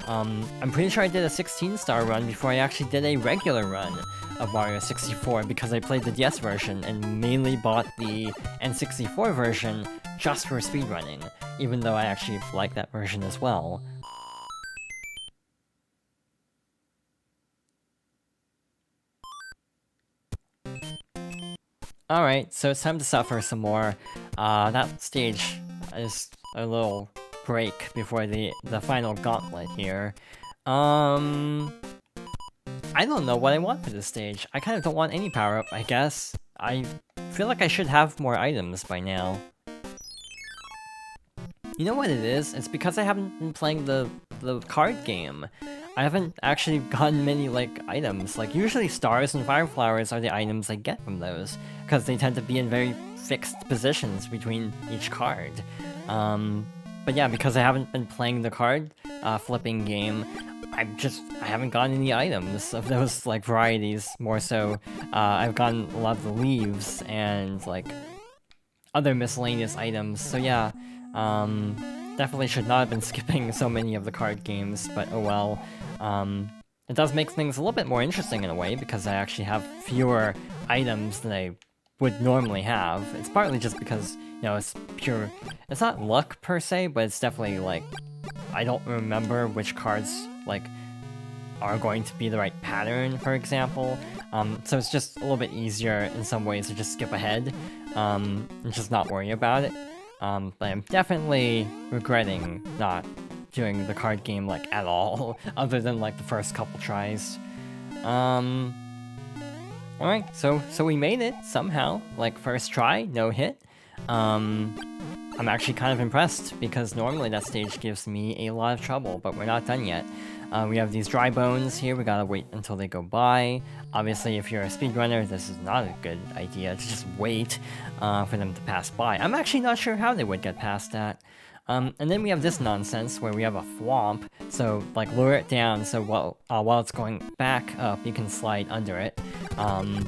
I'm pretty sure I did a 16-star run before I actually did a regular run of Mario 64, because I played the DS version and mainly bought the N64 version just for speedrunning, even though I actually like that version as well. Alright, so it's time to suffer some more. That stage is a little break before the final gauntlet here. I don't know what I want for this stage. I kind of don't want any power-up, I guess. I feel like I should have more items by now. You know what it is? It's because I haven't been playing the card game. I haven't actually gotten many, like, items. Like, usually stars and fire flowers are the items I get from those, because they tend to be in very fixed positions between each card. But yeah, because I haven't been playing the card flipping game, I haven't gotten any items of those, like, varieties. More so, I've gotten a lot of the leaves and, like, other miscellaneous items. So yeah, definitely should not have been skipping so many of the card games, but oh well. It does make things a little bit more interesting in a way, because I actually have fewer items than I would normally have. It's partly just because, you know, it's not luck per se, but it's definitely, like, I don't remember which cards, like, are going to be the right pattern, for example. So it's just a little bit easier in some ways to just skip ahead, and just not worry about it. But I'm definitely regretting not doing the card game, like, at all, other than, like, the first couple tries. Alright, so we made it, somehow. Like, first try, no hit. I'm actually kind of impressed, because normally that stage gives me a lot of trouble, but we're not done yet. We have these dry bones here, we gotta wait until they go by. Obviously, if you're a speedrunner, this is not a good idea to just wait for them to pass by. I'm actually not sure how they would get past that. And then we have this nonsense where we have a thwomp, so, like, lure it down so while it's going back up, you can slide under it. And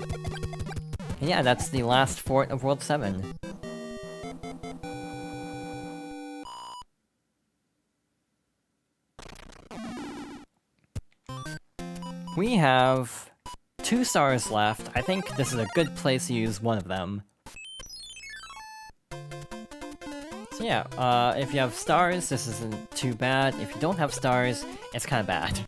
yeah, that's the last fort of World 7. We have 2 stars left. I think this is a good place to use one of them. So yeah, if you have stars, this isn't too bad. If you don't have stars, it's kind of bad.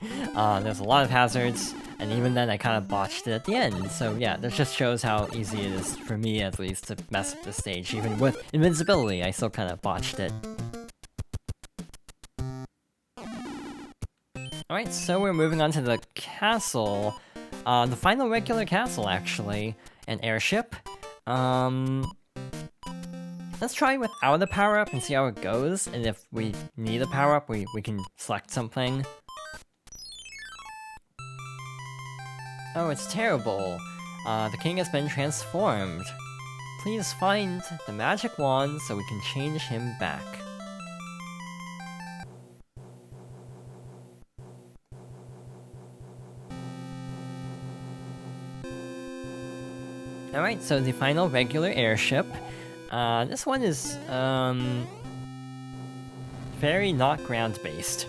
There's a lot of hazards, and even then I kind of botched it at the end. So yeah, that just shows how easy it is, for me at least, to mess up the stage. Even with invincibility, I still kind of botched it. Alright, so we're moving on to the castle. The final regular castle, actually. An airship. Let's try without a power-up and see how it goes, and if we need a power-up, we can select something. Oh, it's terrible. The king has been transformed. Please find the magic wand so we can change him back. Alright, so the final regular airship. This one is, very not ground-based,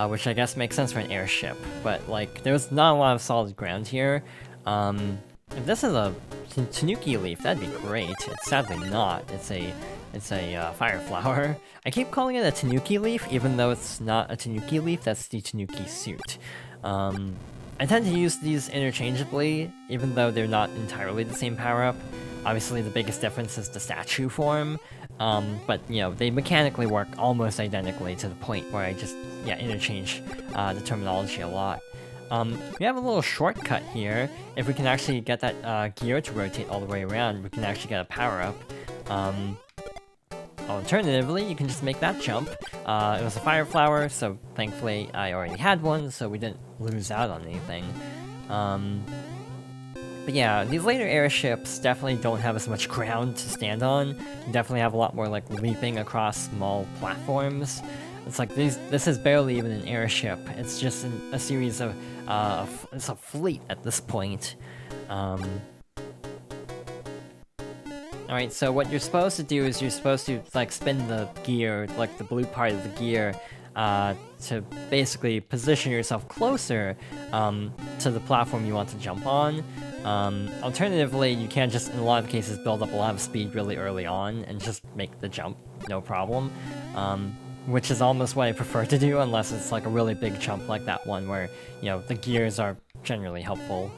which I guess makes sense for an airship, but, like, there's not a lot of solid ground here. If this is a Tanuki leaf, that'd be great. It's sadly not. It's a fire flower. I keep calling it a Tanuki leaf, even though it's not a Tanuki leaf, that's the Tanuki suit. I tend to use these interchangeably, even though they're not entirely the same power-up. Obviously, the biggest difference is the statue form, but, you know, they mechanically work almost identically to the point where I just, yeah, interchange the terminology a lot. We have a little shortcut here. If we can actually get that gear to rotate all the way around, we can actually get a power-up. Alternatively, you can just make that jump. It was a fire flower, so thankfully I already had one, so we didn't lose out on anything. But yeah, these later airships definitely don't have as much ground to stand on. You definitely have a lot more, like, leaping across small platforms. It's like this is barely even an airship. It's just a series of it's a fleet at this point. Alright, so what you're supposed to do is you're supposed to, like, spin the gear, like the blue part of the gear, to basically position yourself closer to the platform you want to jump on. Alternatively, you can just, in a lot of cases, build up a lot of speed really early on and just make the jump no problem. Which is almost what I prefer to do, unless it's like a really big jump like that one where, you know, the gears are generally helpful.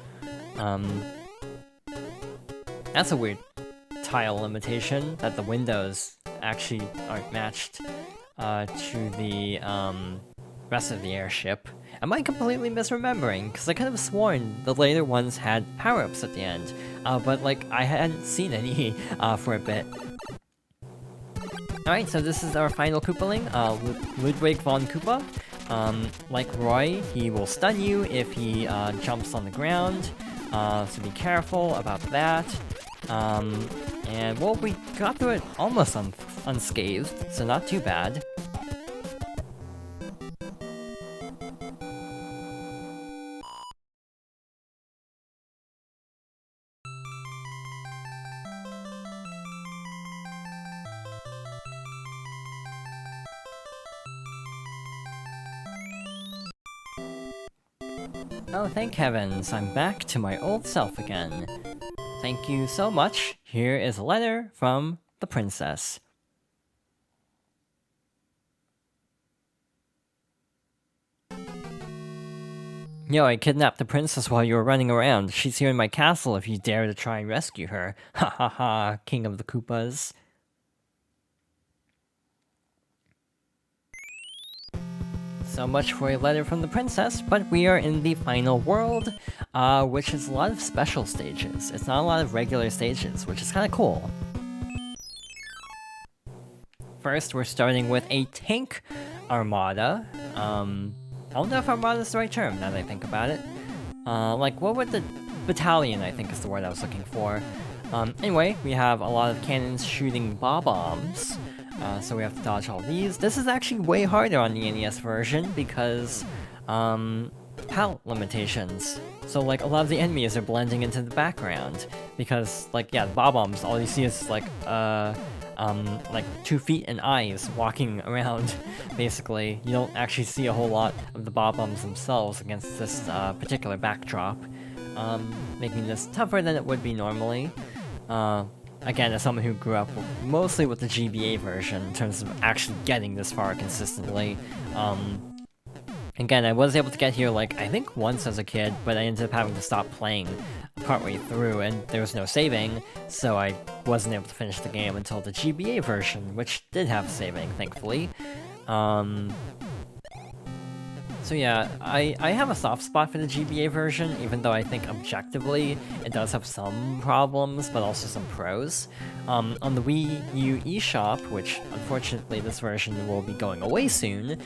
That's a weird tile limitation, that the windows actually aren't matched. to the rest of the airship. Am I completely misremembering? Because I could have sworn the later ones had power-ups at the end, but like I hadn't seen any for a bit. Alright, so this is our final Koopaling, Ludwig von Koopa. Like Roy, he will stun you if he jumps on the ground, so be careful about that. And well, we got through it almost unscathed, so not too bad. Oh, thank heavens, I'm back to my old self again. Thank you so much. Here is a letter from the princess. Yo, I kidnapped the princess while you were running around. She's here in my castle if you dare to try and rescue her. Ha ha ha, King of the Koopas. So much for a letter from the princess, but we are in the final world, which is a lot of special stages. It's not a lot of regular stages, which is kind of cool. First, we're starting with a tank armada. I don't know if armada is the right term, now that I think about it. Like, what would the battalion, I think is the word I was looking for. Anyway, we have a lot of cannons shooting bob-bombs. So we have to dodge all these. This is actually way harder on the NES version because, palette limitations. So, like, a lot of the enemies are blending into the background. Because, like, yeah, the bob-bombs, all you see is, like 2 feet and eyes walking around, basically. You don't actually see a whole lot of the bob-bombs themselves against this particular backdrop, making this tougher than it would be normally. Again, as someone who grew up mostly with the GBA version in terms of actually getting this far consistently, again, I was able to get here, like, I think once as a kid, but I ended up having to stop playing partway through, and there was no saving, so I wasn't able to finish the game until the GBA version, which did have saving, thankfully. So yeah, I have a soft spot for the GBA version, even though I think objectively it does have some problems, but also some pros. On the Wii U eShop, which unfortunately this version will be going away soon,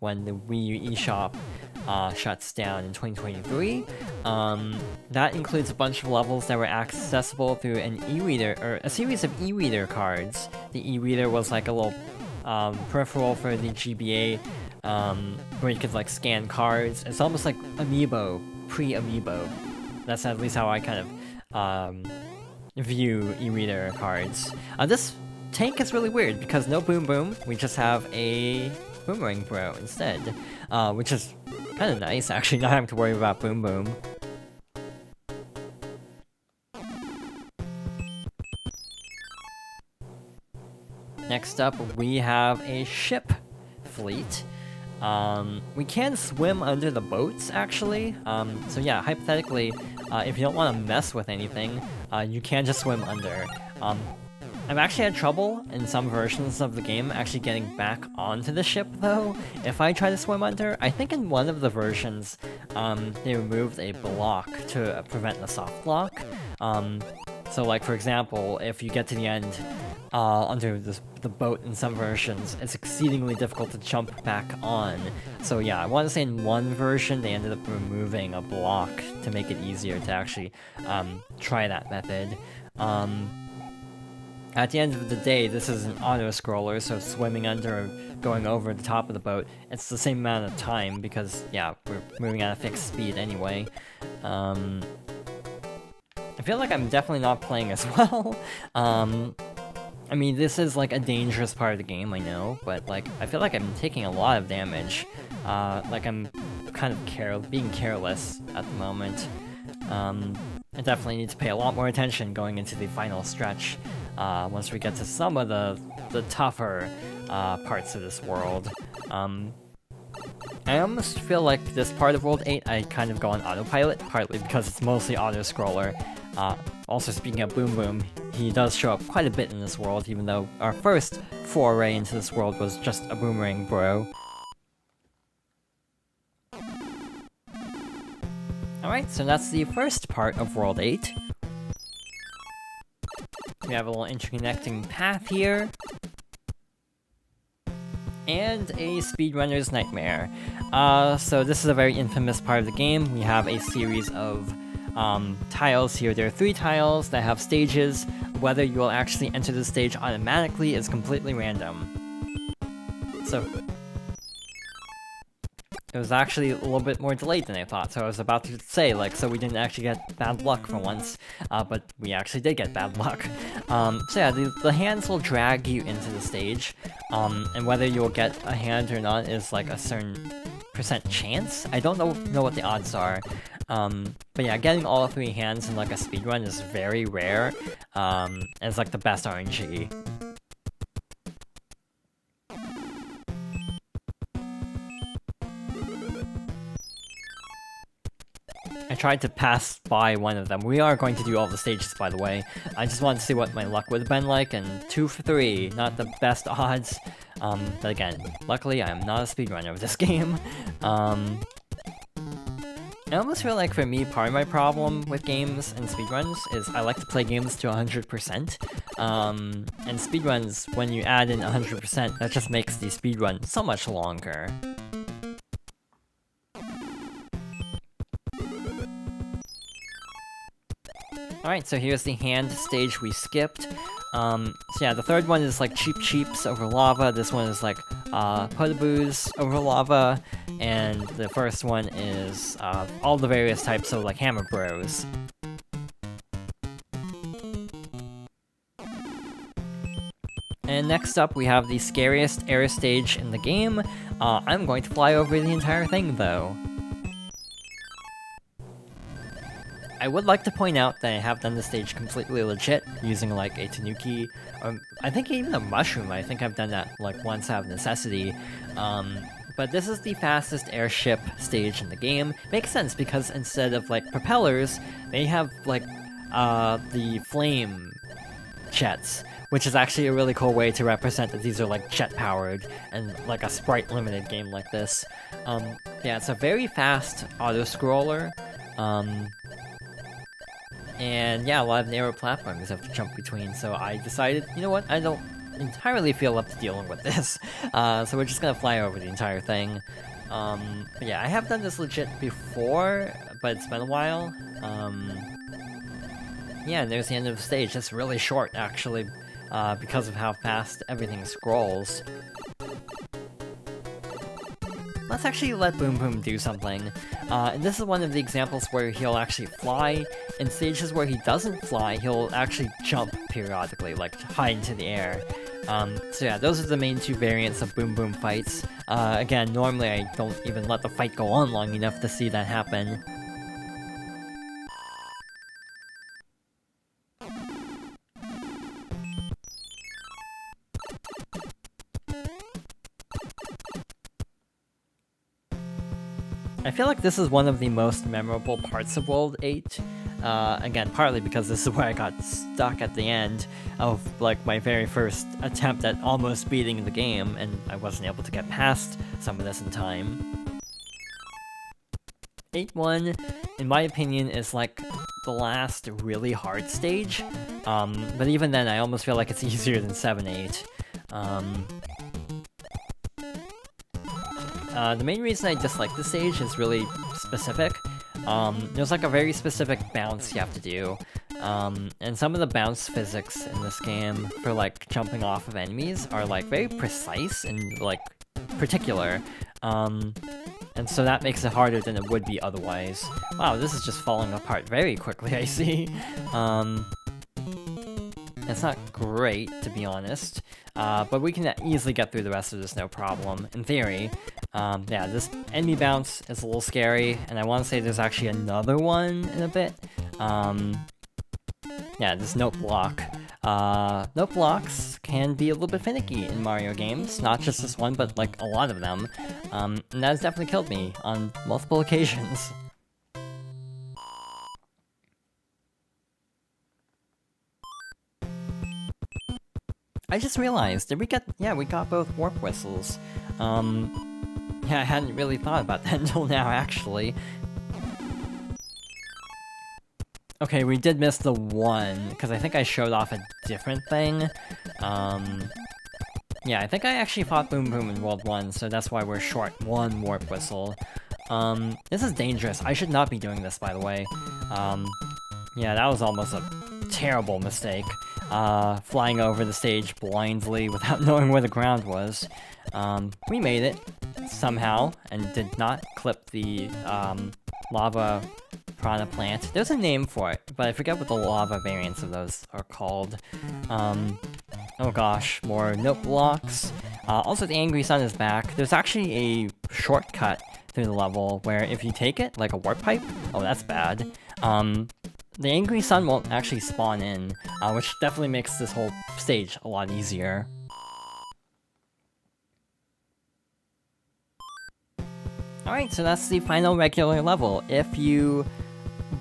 when the Wii U eShop shuts down in 2023, that includes a bunch of levels that were accessible through an e-reader, or a series of e-reader cards. The e-reader was like a little peripheral for the GBA, where you could like scan cards. It's almost like Amiibo, pre-Amiibo. That's at least how I kind of view e-reader cards. This tank is really weird because no Boom Boom, we just have a Boomerang Bro instead, which is kind of nice actually, not having to worry about Boom Boom. Next up, we have a ship fleet. We can swim under the boats, actually. So yeah, hypothetically, if you don't want to mess with anything, you can just swim under. I've actually had trouble in some versions of the game actually getting back onto the ship, though, if I try to swim under. I think in one of the versions, they removed a block to prevent the soft lock. So like, for example, if you get to the end under the boat in some versions, it's exceedingly difficult to jump back on. So yeah, I want to say in one version they ended up removing a block to make it easier to actually try that method. At the end of the day, this is an auto-scroller, so swimming under or going over the top of the boat, it's the same amount of time because, yeah, we're moving at a fixed speed anyway. I feel like I'm definitely not playing as well. I mean, this is like a dangerous part of the game, I know, but like, I feel like I'm taking a lot of damage. Like I'm kind of being careless at the moment. I definitely need to pay a lot more attention going into the final stretch, once we get to some of the tougher parts of this world. I almost feel like this part of World 8 I kind of go on autopilot, partly because it's mostly auto-scroller. Also, speaking of Boom Boom, he does show up quite a bit in this world, even though our first foray into this world was just a boomerang bro. Alright, so that's the first part of World 8. We have a little interconnecting path here. And a speedrunner's nightmare. So this is a very infamous part of the game. We have a series of tiles here. There are 3 tiles that have stages. Whether you will actually enter the stage automatically is completely random. So it was actually a little bit more delayed than I thought, so I was about to say, like, so we didn't actually get bad luck for once, but we actually did get bad luck. So yeah, the hands will drag you into the stage, and whether you'll get a hand or not is like a certain % chance. I don't know what the odds are, but yeah, getting all 3 hands in like a speedrun is very rare, and it's like the best RNG. I tried to pass by one of them. We are going to do all the stages, by the way. I just wanted to see what my luck would have been like, and 2 for 3, not the best odds. But again, luckily I am not a speedrunner of this game. I almost feel like for me, part of my problem with games and speedruns is I like to play games to 100%. And speedruns, when you add in 100%, that just makes the speedrun so much longer. Alright, so here's the hand stage we skipped. So yeah, the third one is like Cheep Cheeps over lava, this one is like Potaboos over lava, and the first one is all the various types of like Hammer Bros. And next up we have the scariest air stage in the game. I'm going to fly over the entire thing though. I would like to point out that I have done the stage completely legit, using like a Tanuki, I think even a mushroom. I think I've done that like once out of necessity. But this is the fastest airship stage in the game. Makes sense because instead of like propellers, they have like the flame jets, which is actually a really cool way to represent that these are like jet powered and like a sprite limited game like this. Yeah, it's a very fast auto scroller. And yeah, a lot of narrow platforms you have to jump between, so I decided, you know what, I don't entirely feel up to dealing with this, so we're just gonna fly over the entire thing. But yeah, I have done this legit before, but it's been a while. Yeah, and there's the end of the stage. It's really short, actually, because of how fast everything scrolls. Let's actually let Boom Boom do something. And this is one of the examples where he'll actually fly. In stages where he doesn't fly, he'll actually jump periodically, like high into the air. So yeah, those are the main 2 variants of Boom Boom fights. Again, normally I don't even let the fight go on long enough to see that happen. I feel like this is one of the most memorable parts of World 8. Again, partly because this is where I got stuck at the end of like my very first attempt at almost beating the game, and I wasn't able to get past some of this in time. 8-1, in my opinion, is like the last really hard stage, but even then I almost feel like it's easier than 7-8. The main reason I dislike this stage is really specific. There's like a very specific bounce you have to do, and some of the bounce physics in this game for like jumping off of enemies are like very precise and like particular, and so that makes it harder than it would be otherwise. Wow, this is just falling apart very quickly, I see. It's not great, to be honest, but we can easily get through the rest of this no problem, in theory. Yeah, this enemy bounce is a little scary, and I want to say there's actually another one in a bit. Yeah, this note block. Note blocks can be a little bit finicky in Mario games, not just this one, but like a lot of them. And that has definitely killed me on multiple occasions. I just realized, did we get... Yeah, we got both warp whistles. Yeah, I hadn't really thought about that until now, actually. Okay, we did miss the one, because I think I showed off a different thing. Yeah, I think I actually fought Boom Boom in World 1, so that's why we're short one warp whistle. This is dangerous. I should not be doing this, by the way. Yeah, that was almost a terrible mistake. Flying over the stage blindly without knowing where the ground was. We made it, somehow, and did not clip the, lava piranha plant. There's a name for it, but I forget what the lava variants of those are called. Oh gosh, more note blocks. Also, the Angry Sun is back. There's actually a shortcut through the level where if you take it, like a warp pipe, oh that's bad, the Angry Sun won't actually spawn in, which definitely makes this whole stage a lot easier. Alright, so that's the final regular level. If you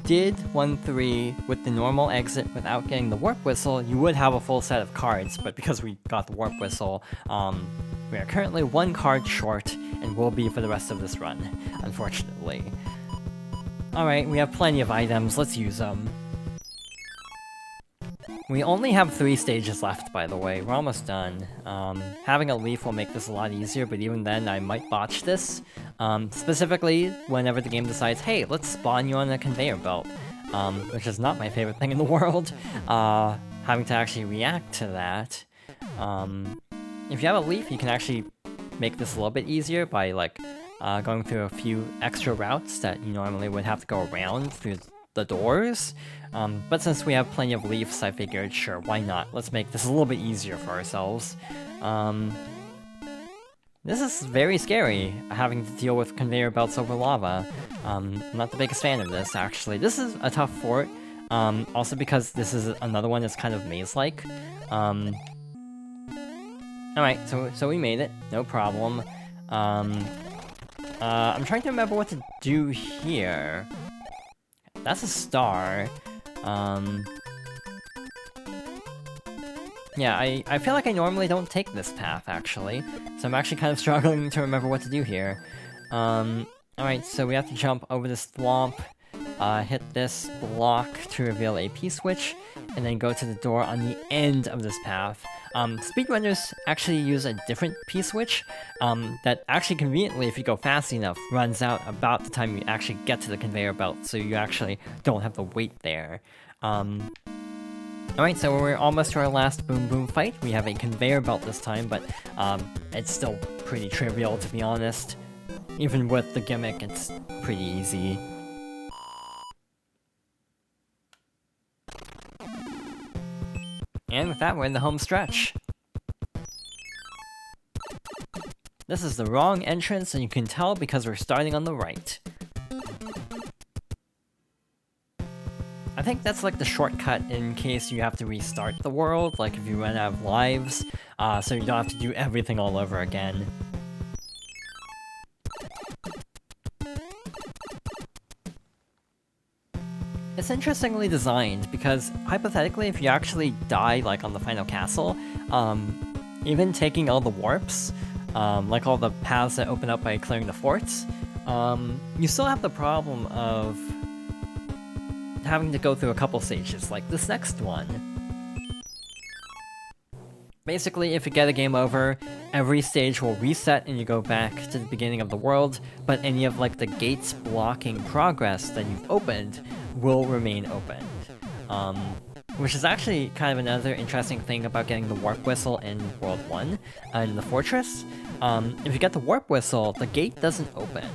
did 1-3 with the normal exit without getting the warp whistle, you would have a full set of cards, but because we got the warp whistle, we are currently one card short, and will be for the rest of this run, unfortunately. Alright, we have plenty of items, let's use them. We only have 3 stages left, by the way, we're almost done. Having a leaf will make this a lot easier, but even then I might botch this. Specifically, whenever the game decides, hey, let's spawn you on a conveyor belt, which is not my favorite thing in the world, having to actually react to that. If you have a leaf, you can actually make this a little bit easier by, like, going through a few extra routes that you normally would have to go around through the doors. But since we have plenty of leaves, I figured, sure, why not? Let's make this a little bit easier for ourselves. This is very scary, having to deal with conveyor belts over lava. I'm not the biggest fan of this, actually. This is a tough fort, also because this is another one that's kind of maze-like. Alright, so we made it, no problem. I'm trying to remember what to do here. That's a star. Yeah, I feel like I normally don't take this path, actually, so I'm actually kind of struggling to remember what to do here. Alright, so we have to jump over this swamp, hit this block to reveal a P-switch, and then go to the door on the end of this path. Speedrunners actually use a different P-switch, that actually conveniently, if you go fast enough, runs out about the time you actually get to the conveyor belt, so you actually don't have to wait there. Alright, so we're almost to our last Boom Boom fight. We have a conveyor belt this time, but it's still pretty trivial, to be honest. Even with the gimmick, it's pretty easy. And with that, we're in the home stretch. This is the wrong entrance, and you can tell because we're starting on the right. I think that's like the shortcut in case you have to restart the world, like if you run out of lives, so you don't have to do everything all over again. It's interestingly designed, because hypothetically if you actually die like on the final castle, even taking all the warps, like all the paths that open up by clearing the forts, you still have the problem of having to go through a couple stages, like this next one. Basically, if you get a game over, every stage will reset and you go back to the beginning of the world, but any of like the gates blocking progress that you've opened will remain open. Which is actually kind of another interesting thing about getting the warp whistle in World 1, in the fortress. If you get the warp whistle, the gate doesn't open.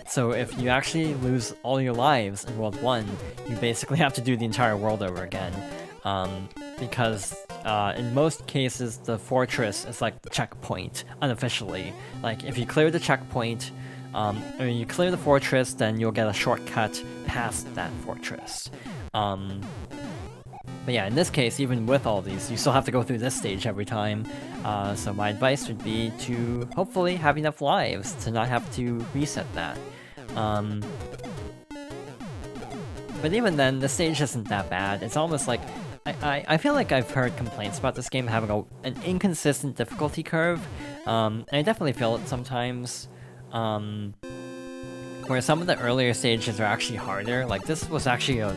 So if you actually lose all your lives in World 1, you basically have to do the entire world over again. Because in most cases, the fortress is like the checkpoint, unofficially. Like, if you clear the checkpoint, or you clear the fortress, then you'll get a shortcut past that fortress. But yeah, in this case, even with all these, you still have to go through this stage every time. So my advice would be to hopefully have enough lives to not have to reset that. But even then, the stage isn't that bad. It's almost like... I feel like I've heard complaints about this game having an inconsistent difficulty curve, and I definitely feel it sometimes. Where some of the earlier stages are actually harder. Like this was actually an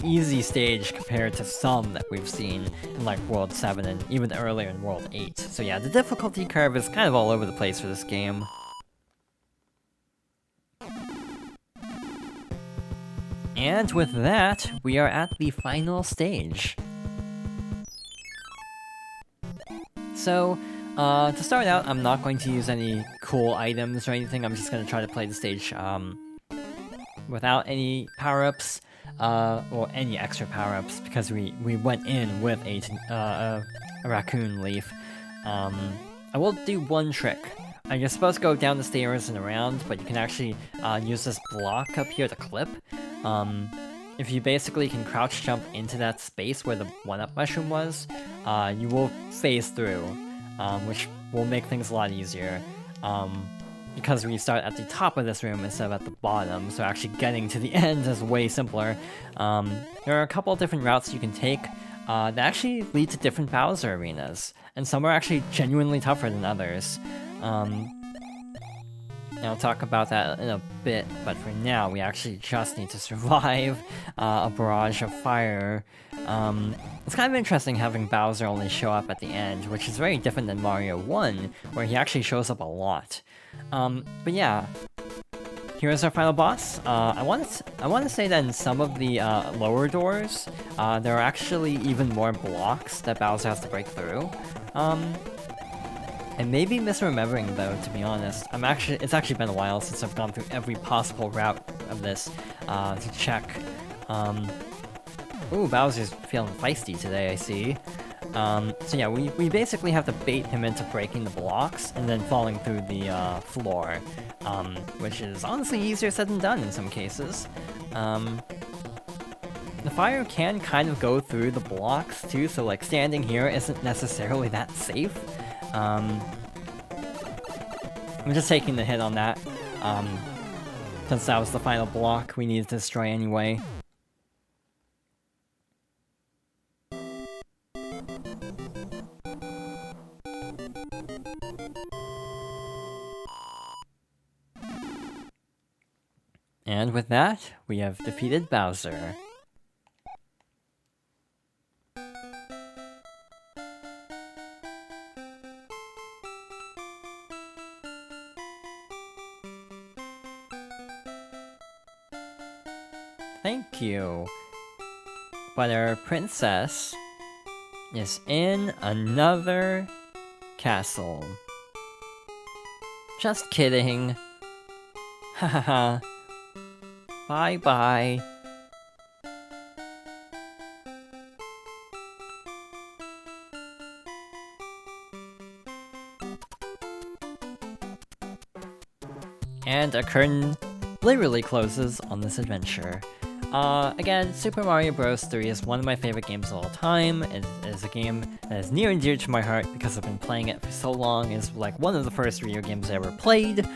easy stage compared to some that we've seen in like World 7 and even earlier in World 8. So yeah, the difficulty curve is kind of all over the place for this game. And with that, we are at the final stage. So, to start out, I'm not going to use any cool items or anything. I'm just going to try to play the stage without any power-ups, or any extra power-ups, because we went in with a raccoon leaf. I will do one trick. You're supposed to go down the stairs and around, but you can actually use this block up here to clip. If you basically can crouch jump into that space where the 1-up mushroom was, you will phase through, which will make things a lot easier. Because we start at the top of this room instead of at the bottom, so actually getting to the end is way simpler. There are a couple of different routes you can take that actually lead to different Bowser arenas, and some are actually genuinely tougher than others. And I'll talk about that in a bit, but for now, we actually just need to survive a barrage of fire. It's kind of interesting having Bowser only show up at the end, which is very different than Mario 1, where he actually shows up a lot. But yeah, here's our final boss. I want to say that in some of the lower doors, there are actually even more blocks that Bowser has to break through. I may be misremembering though, to be honest. It's actually been a while since I've gone through every possible route of this to check. Ooh, Bowser's feeling feisty today, I see. So yeah, we basically have to bait him into breaking the blocks and then falling through the floor, which is honestly easier said than done in some cases. The fire can kind of go through the blocks too, so like standing here isn't necessarily that safe. I'm just taking the hit on that, since that was the final block we needed to destroy anyway. And with that, we have defeated Bowser. Thank you. But our princess is in another castle. Just kidding. Hahaha. Bye bye. And a curtain literally closes on this adventure. Again, Super Mario Bros. 3 is one of my favorite games of all time. It is a game that is near and dear to my heart because I've been playing it for so long. It's like one of the first video games I ever played.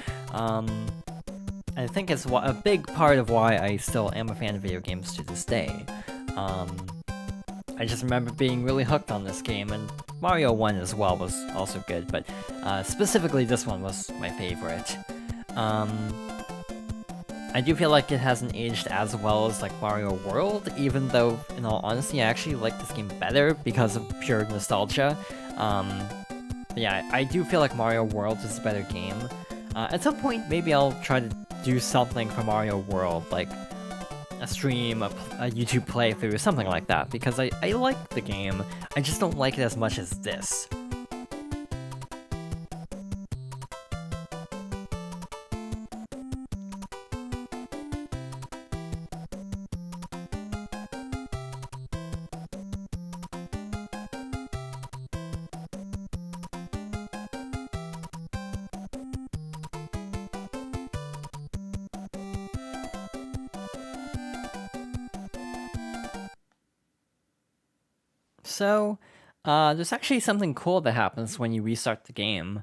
I think it's a big part of why I still am a fan of video games to this day. I just remember being really hooked on this game, and Mario 1 as well was also good, but specifically this one was my favorite. I do feel like it hasn't aged as well as like Mario World, even though, in all honesty, I actually like this game better because of pure nostalgia. But yeah, I do feel like Mario World is a better game. At some point, maybe I'll try to do something for Mario World, like a stream, a YouTube playthrough, something like that, because I like the game, I just don't like it as much as this. So, there's actually something cool that happens when you restart the game.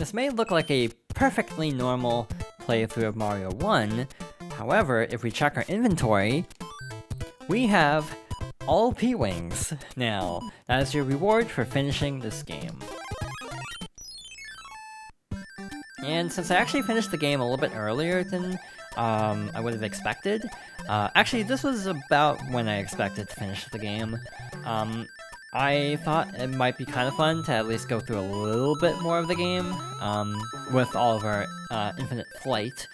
This may look like a perfectly normal playthrough of Mario 1, however, if we check our inventory, we have all P-Wings now. That is your reward for finishing this game. And since I actually finished the game a little bit earlier than I would have expected, actually this was about when I expected to finish the game, I thought it might be kind of fun to at least go through a little bit more of the game, with all of our infinite flight,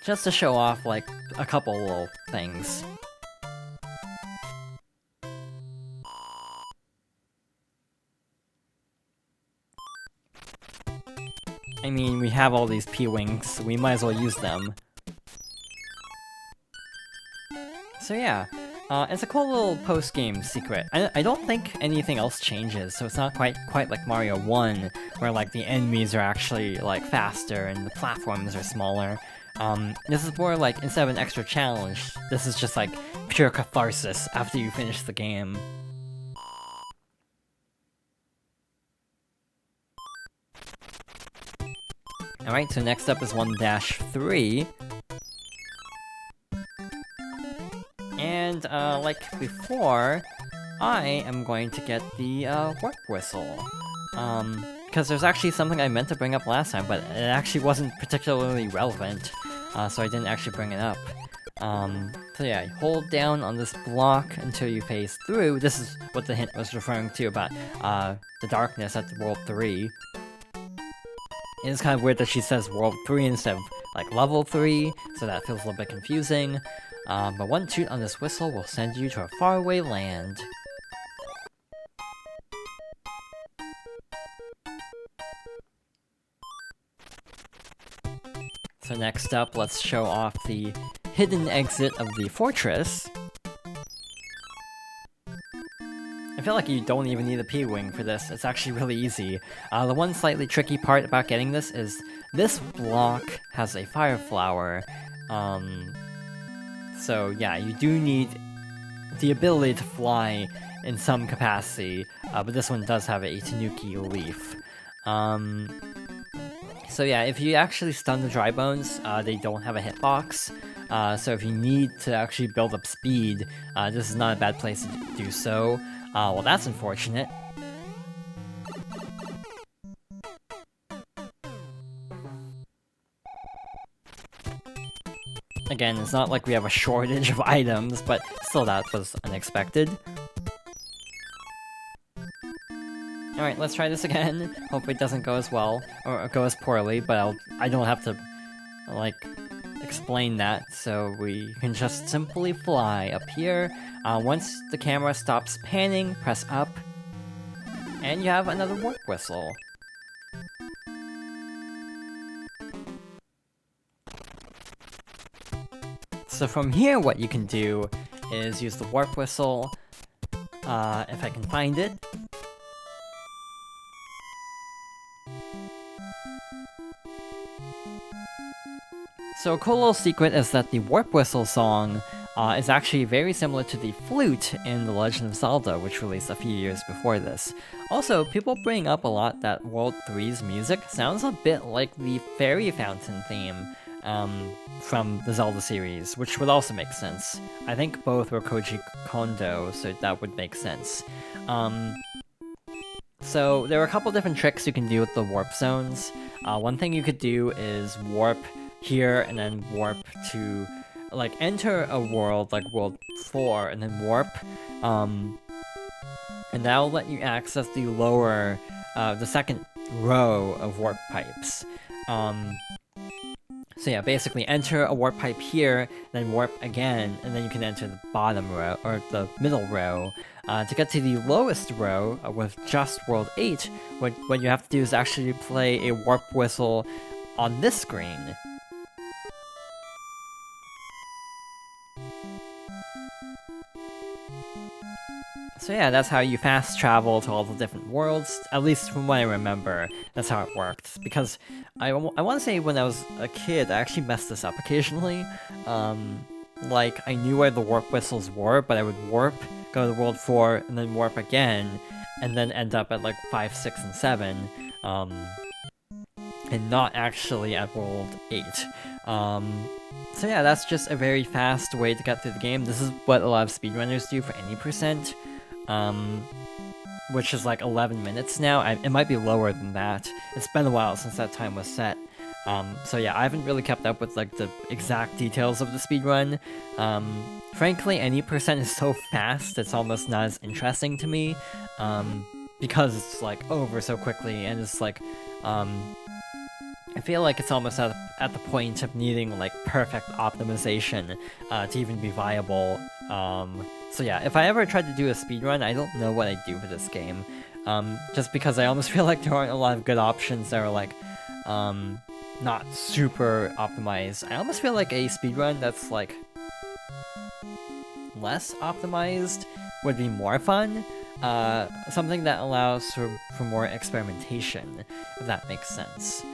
just to show off, like, a couple little things. I mean, we have all these P-Wings, so we might as well use them. So yeah, it's a cool little post-game secret. I don't think anything else changes, so it's not quite like Mario 1, where like the enemies are actually like faster and the platforms are smaller. This is more like, instead of an extra challenge, this is just like pure catharsis after you finish the game. Alright, so next up is 1-3. And, like before, I am going to get the, warp whistle. Because there's actually something I meant to bring up last time, but it actually wasn't particularly relevant, so I didn't actually bring it up. So yeah, you hold down on this block until you phase through. This is what the hint was referring to about, the darkness at World 3. It is kind of weird that she says World 3 instead of, like, Level 3, so that feels a little bit confusing. But one toot on this whistle will send you to a faraway land. So next up, let's show off the hidden exit of the fortress. I feel like you don't even need a P-Wing for this, it's actually really easy. The one slightly tricky part about getting this is this block has a fire flower. So yeah, you do need the ability to fly in some capacity, but this one does have a Tanuki leaf. So yeah, if you actually stun the dry bones, they don't have a hitbox. So if you need to actually build up speed, this is not a bad place to do so. Well, that's unfortunate. Again, it's not like we have a shortage of items, but still that was unexpected. Alright, let's try this again. Hope it doesn't go as well, or go as poorly, but I don't have to, like, explain that, so we can just simply fly up here. Once the camera stops panning, press up, and you have another warp whistle. So from here, what you can do is use the warp whistle, if I can find it. So a cool little secret is that the warp whistle song is actually very similar to the flute in The Legend of Zelda, which released a few years before this. Also, people bring up a lot that World 3's music sounds a bit like the Fairy Fountain theme from the Zelda series, which would also make sense. I think both were Koji Kondo, so that would make sense. So there are a couple different tricks you can do with the warp zones. One thing you could do is warp here and then warp to, like, enter a world like World 4 and then warp, and that'll let you access the lower, the second row of warp pipes. So yeah, basically enter a warp pipe here, then warp again, and then you can enter the bottom row, or the middle row. To get to the lowest row, with just World 8, what you have to do is actually play a warp whistle on this screen. So yeah, that's how you fast travel to all the different worlds, at least from what I remember, that's how it worked. Because I want to say when I was a kid, I actually messed this up occasionally. Like, I knew where the warp whistles were, but I would warp, go to World 4, and then warp again, and then end up at like 5, 6, and 7, and not actually at World 8. So yeah, that's just a very fast way to get through the game. This is what a lot of speedrunners do for any percent, which is like 11 minutes now. It might be lower than that. It's been a while since that time was set. So yeah, I haven't really kept up with like the exact details of the speedrun. Frankly, any percent is so fast, it's almost not as interesting to me, because it's like over so quickly, and it's like, I feel like it's almost at the point of needing like perfect optimization to even be viable. So yeah, if I ever tried to do a speedrun, I don't know what I'd do for this game. Just because I almost feel like there aren't a lot of good options that are like not super optimized. I almost feel like a speedrun that's like less optimized would be more fun. Something that allows for more experimentation, if that makes sense.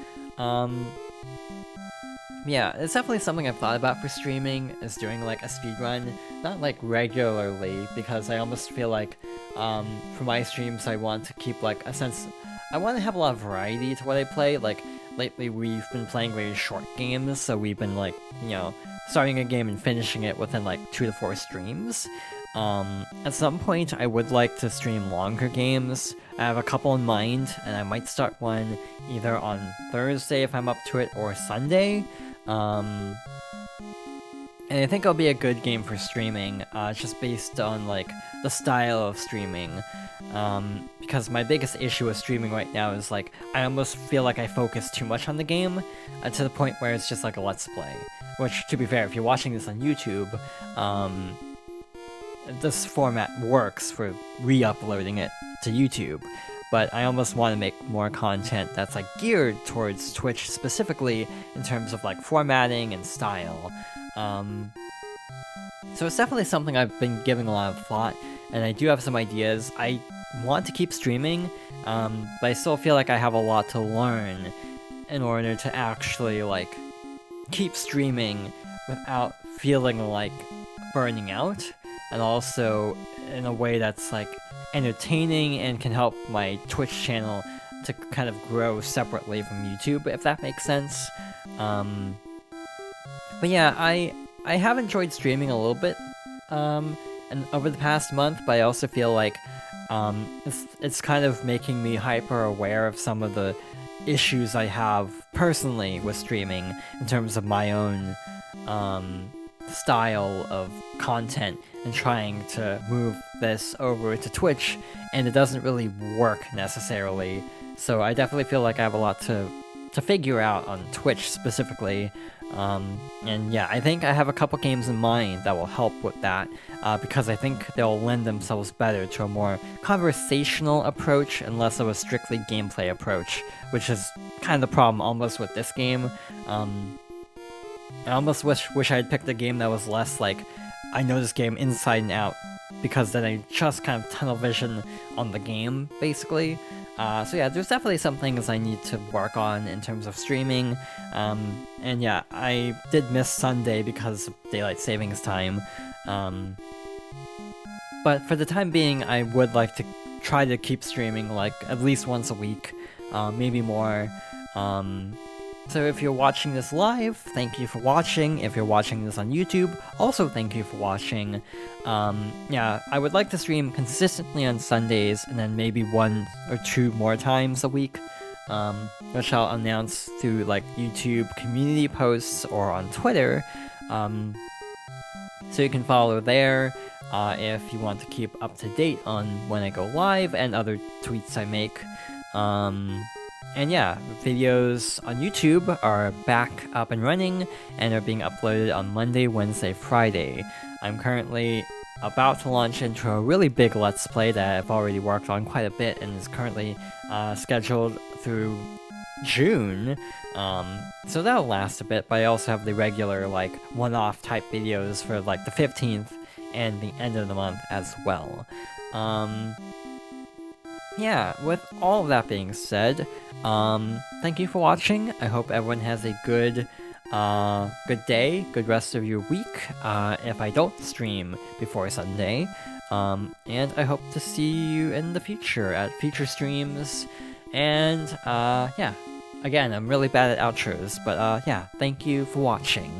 Yeah, it's definitely something I've thought about for streaming, is doing like a speedrun, not like regularly, because I almost feel like for my streams I want to keep like a sense, I want to have a lot of variety to what I play. Like lately we've been playing very short games, so we've been like, you know, starting a game and finishing it within like 2 to 4 streams. At some point I would like to stream longer games. I have a couple in mind, and I might start one either on Thursday if I'm up to it, or Sunday. And I think it'll be a good game for streaming, just based on like the style of streaming. Because my biggest issue with streaming right now is like, I almost feel like I focus too much on the game, to the point where it's just like a let's play. Which, to be fair, if you're watching this on YouTube, this format works for re-uploading it to YouTube, but I almost want to make more content that's like geared towards Twitch specifically in terms of like formatting and style. So it's definitely something I've been giving a lot of thought, and I do have some ideas. I want to keep streaming, but I still feel like I have a lot to learn in order to actually like keep streaming without feeling like burning out, and also in a way that's like entertaining and can help my Twitch channel to kind of grow separately from YouTube, if that makes sense. But yeah, I have enjoyed streaming a little bit, and over the past month, but I also feel like it's kind of making me hyper aware of some of the issues I have personally with streaming in terms of my own style of content, and trying to move this over to Twitch, and it doesn't really work necessarily. So I definitely feel like I have a lot to figure out on Twitch specifically. And yeah, I think I have a couple games in mind that will help with that, because I think they'll lend themselves better to a more conversational approach and less of a strictly gameplay approach, which is kind of the problem almost with this game. I almost wish I had picked a game that was less like, I know this game inside and out, because then I just kind of tunnel vision on the game, basically. So yeah, there's definitely some things I need to work on in terms of streaming. And yeah, I did miss Sunday because of daylight savings time. But for the time being, I would like to try to keep streaming like at least once a week, maybe more. So if you're watching this live, thank you for watching. If you're watching this on YouTube, also thank you for watching. Yeah, I would like to stream consistently on Sundays, and then maybe 1 or 2 more times a week, which I'll announce through like YouTube community posts or on Twitter. So you can follow there if you want to keep up to date on when I go live and other tweets I make. And yeah, videos on YouTube are back up and running and are being uploaded on Monday, Wednesday, Friday. I'm currently about to launch into a really big Let's Play that I've already worked on quite a bit and is currently scheduled through June. So that'll last a bit, but I also have the regular like one-off type videos for like the 15th and the end of the month as well. Yeah, with all of that being said, thank you for watching. I hope everyone has a good good day, good rest of your week, if I don't stream before Sunday. And I hope to see you in the future at future streams. And, yeah. Again, I'm really bad at outros, but, yeah, thank you for watching.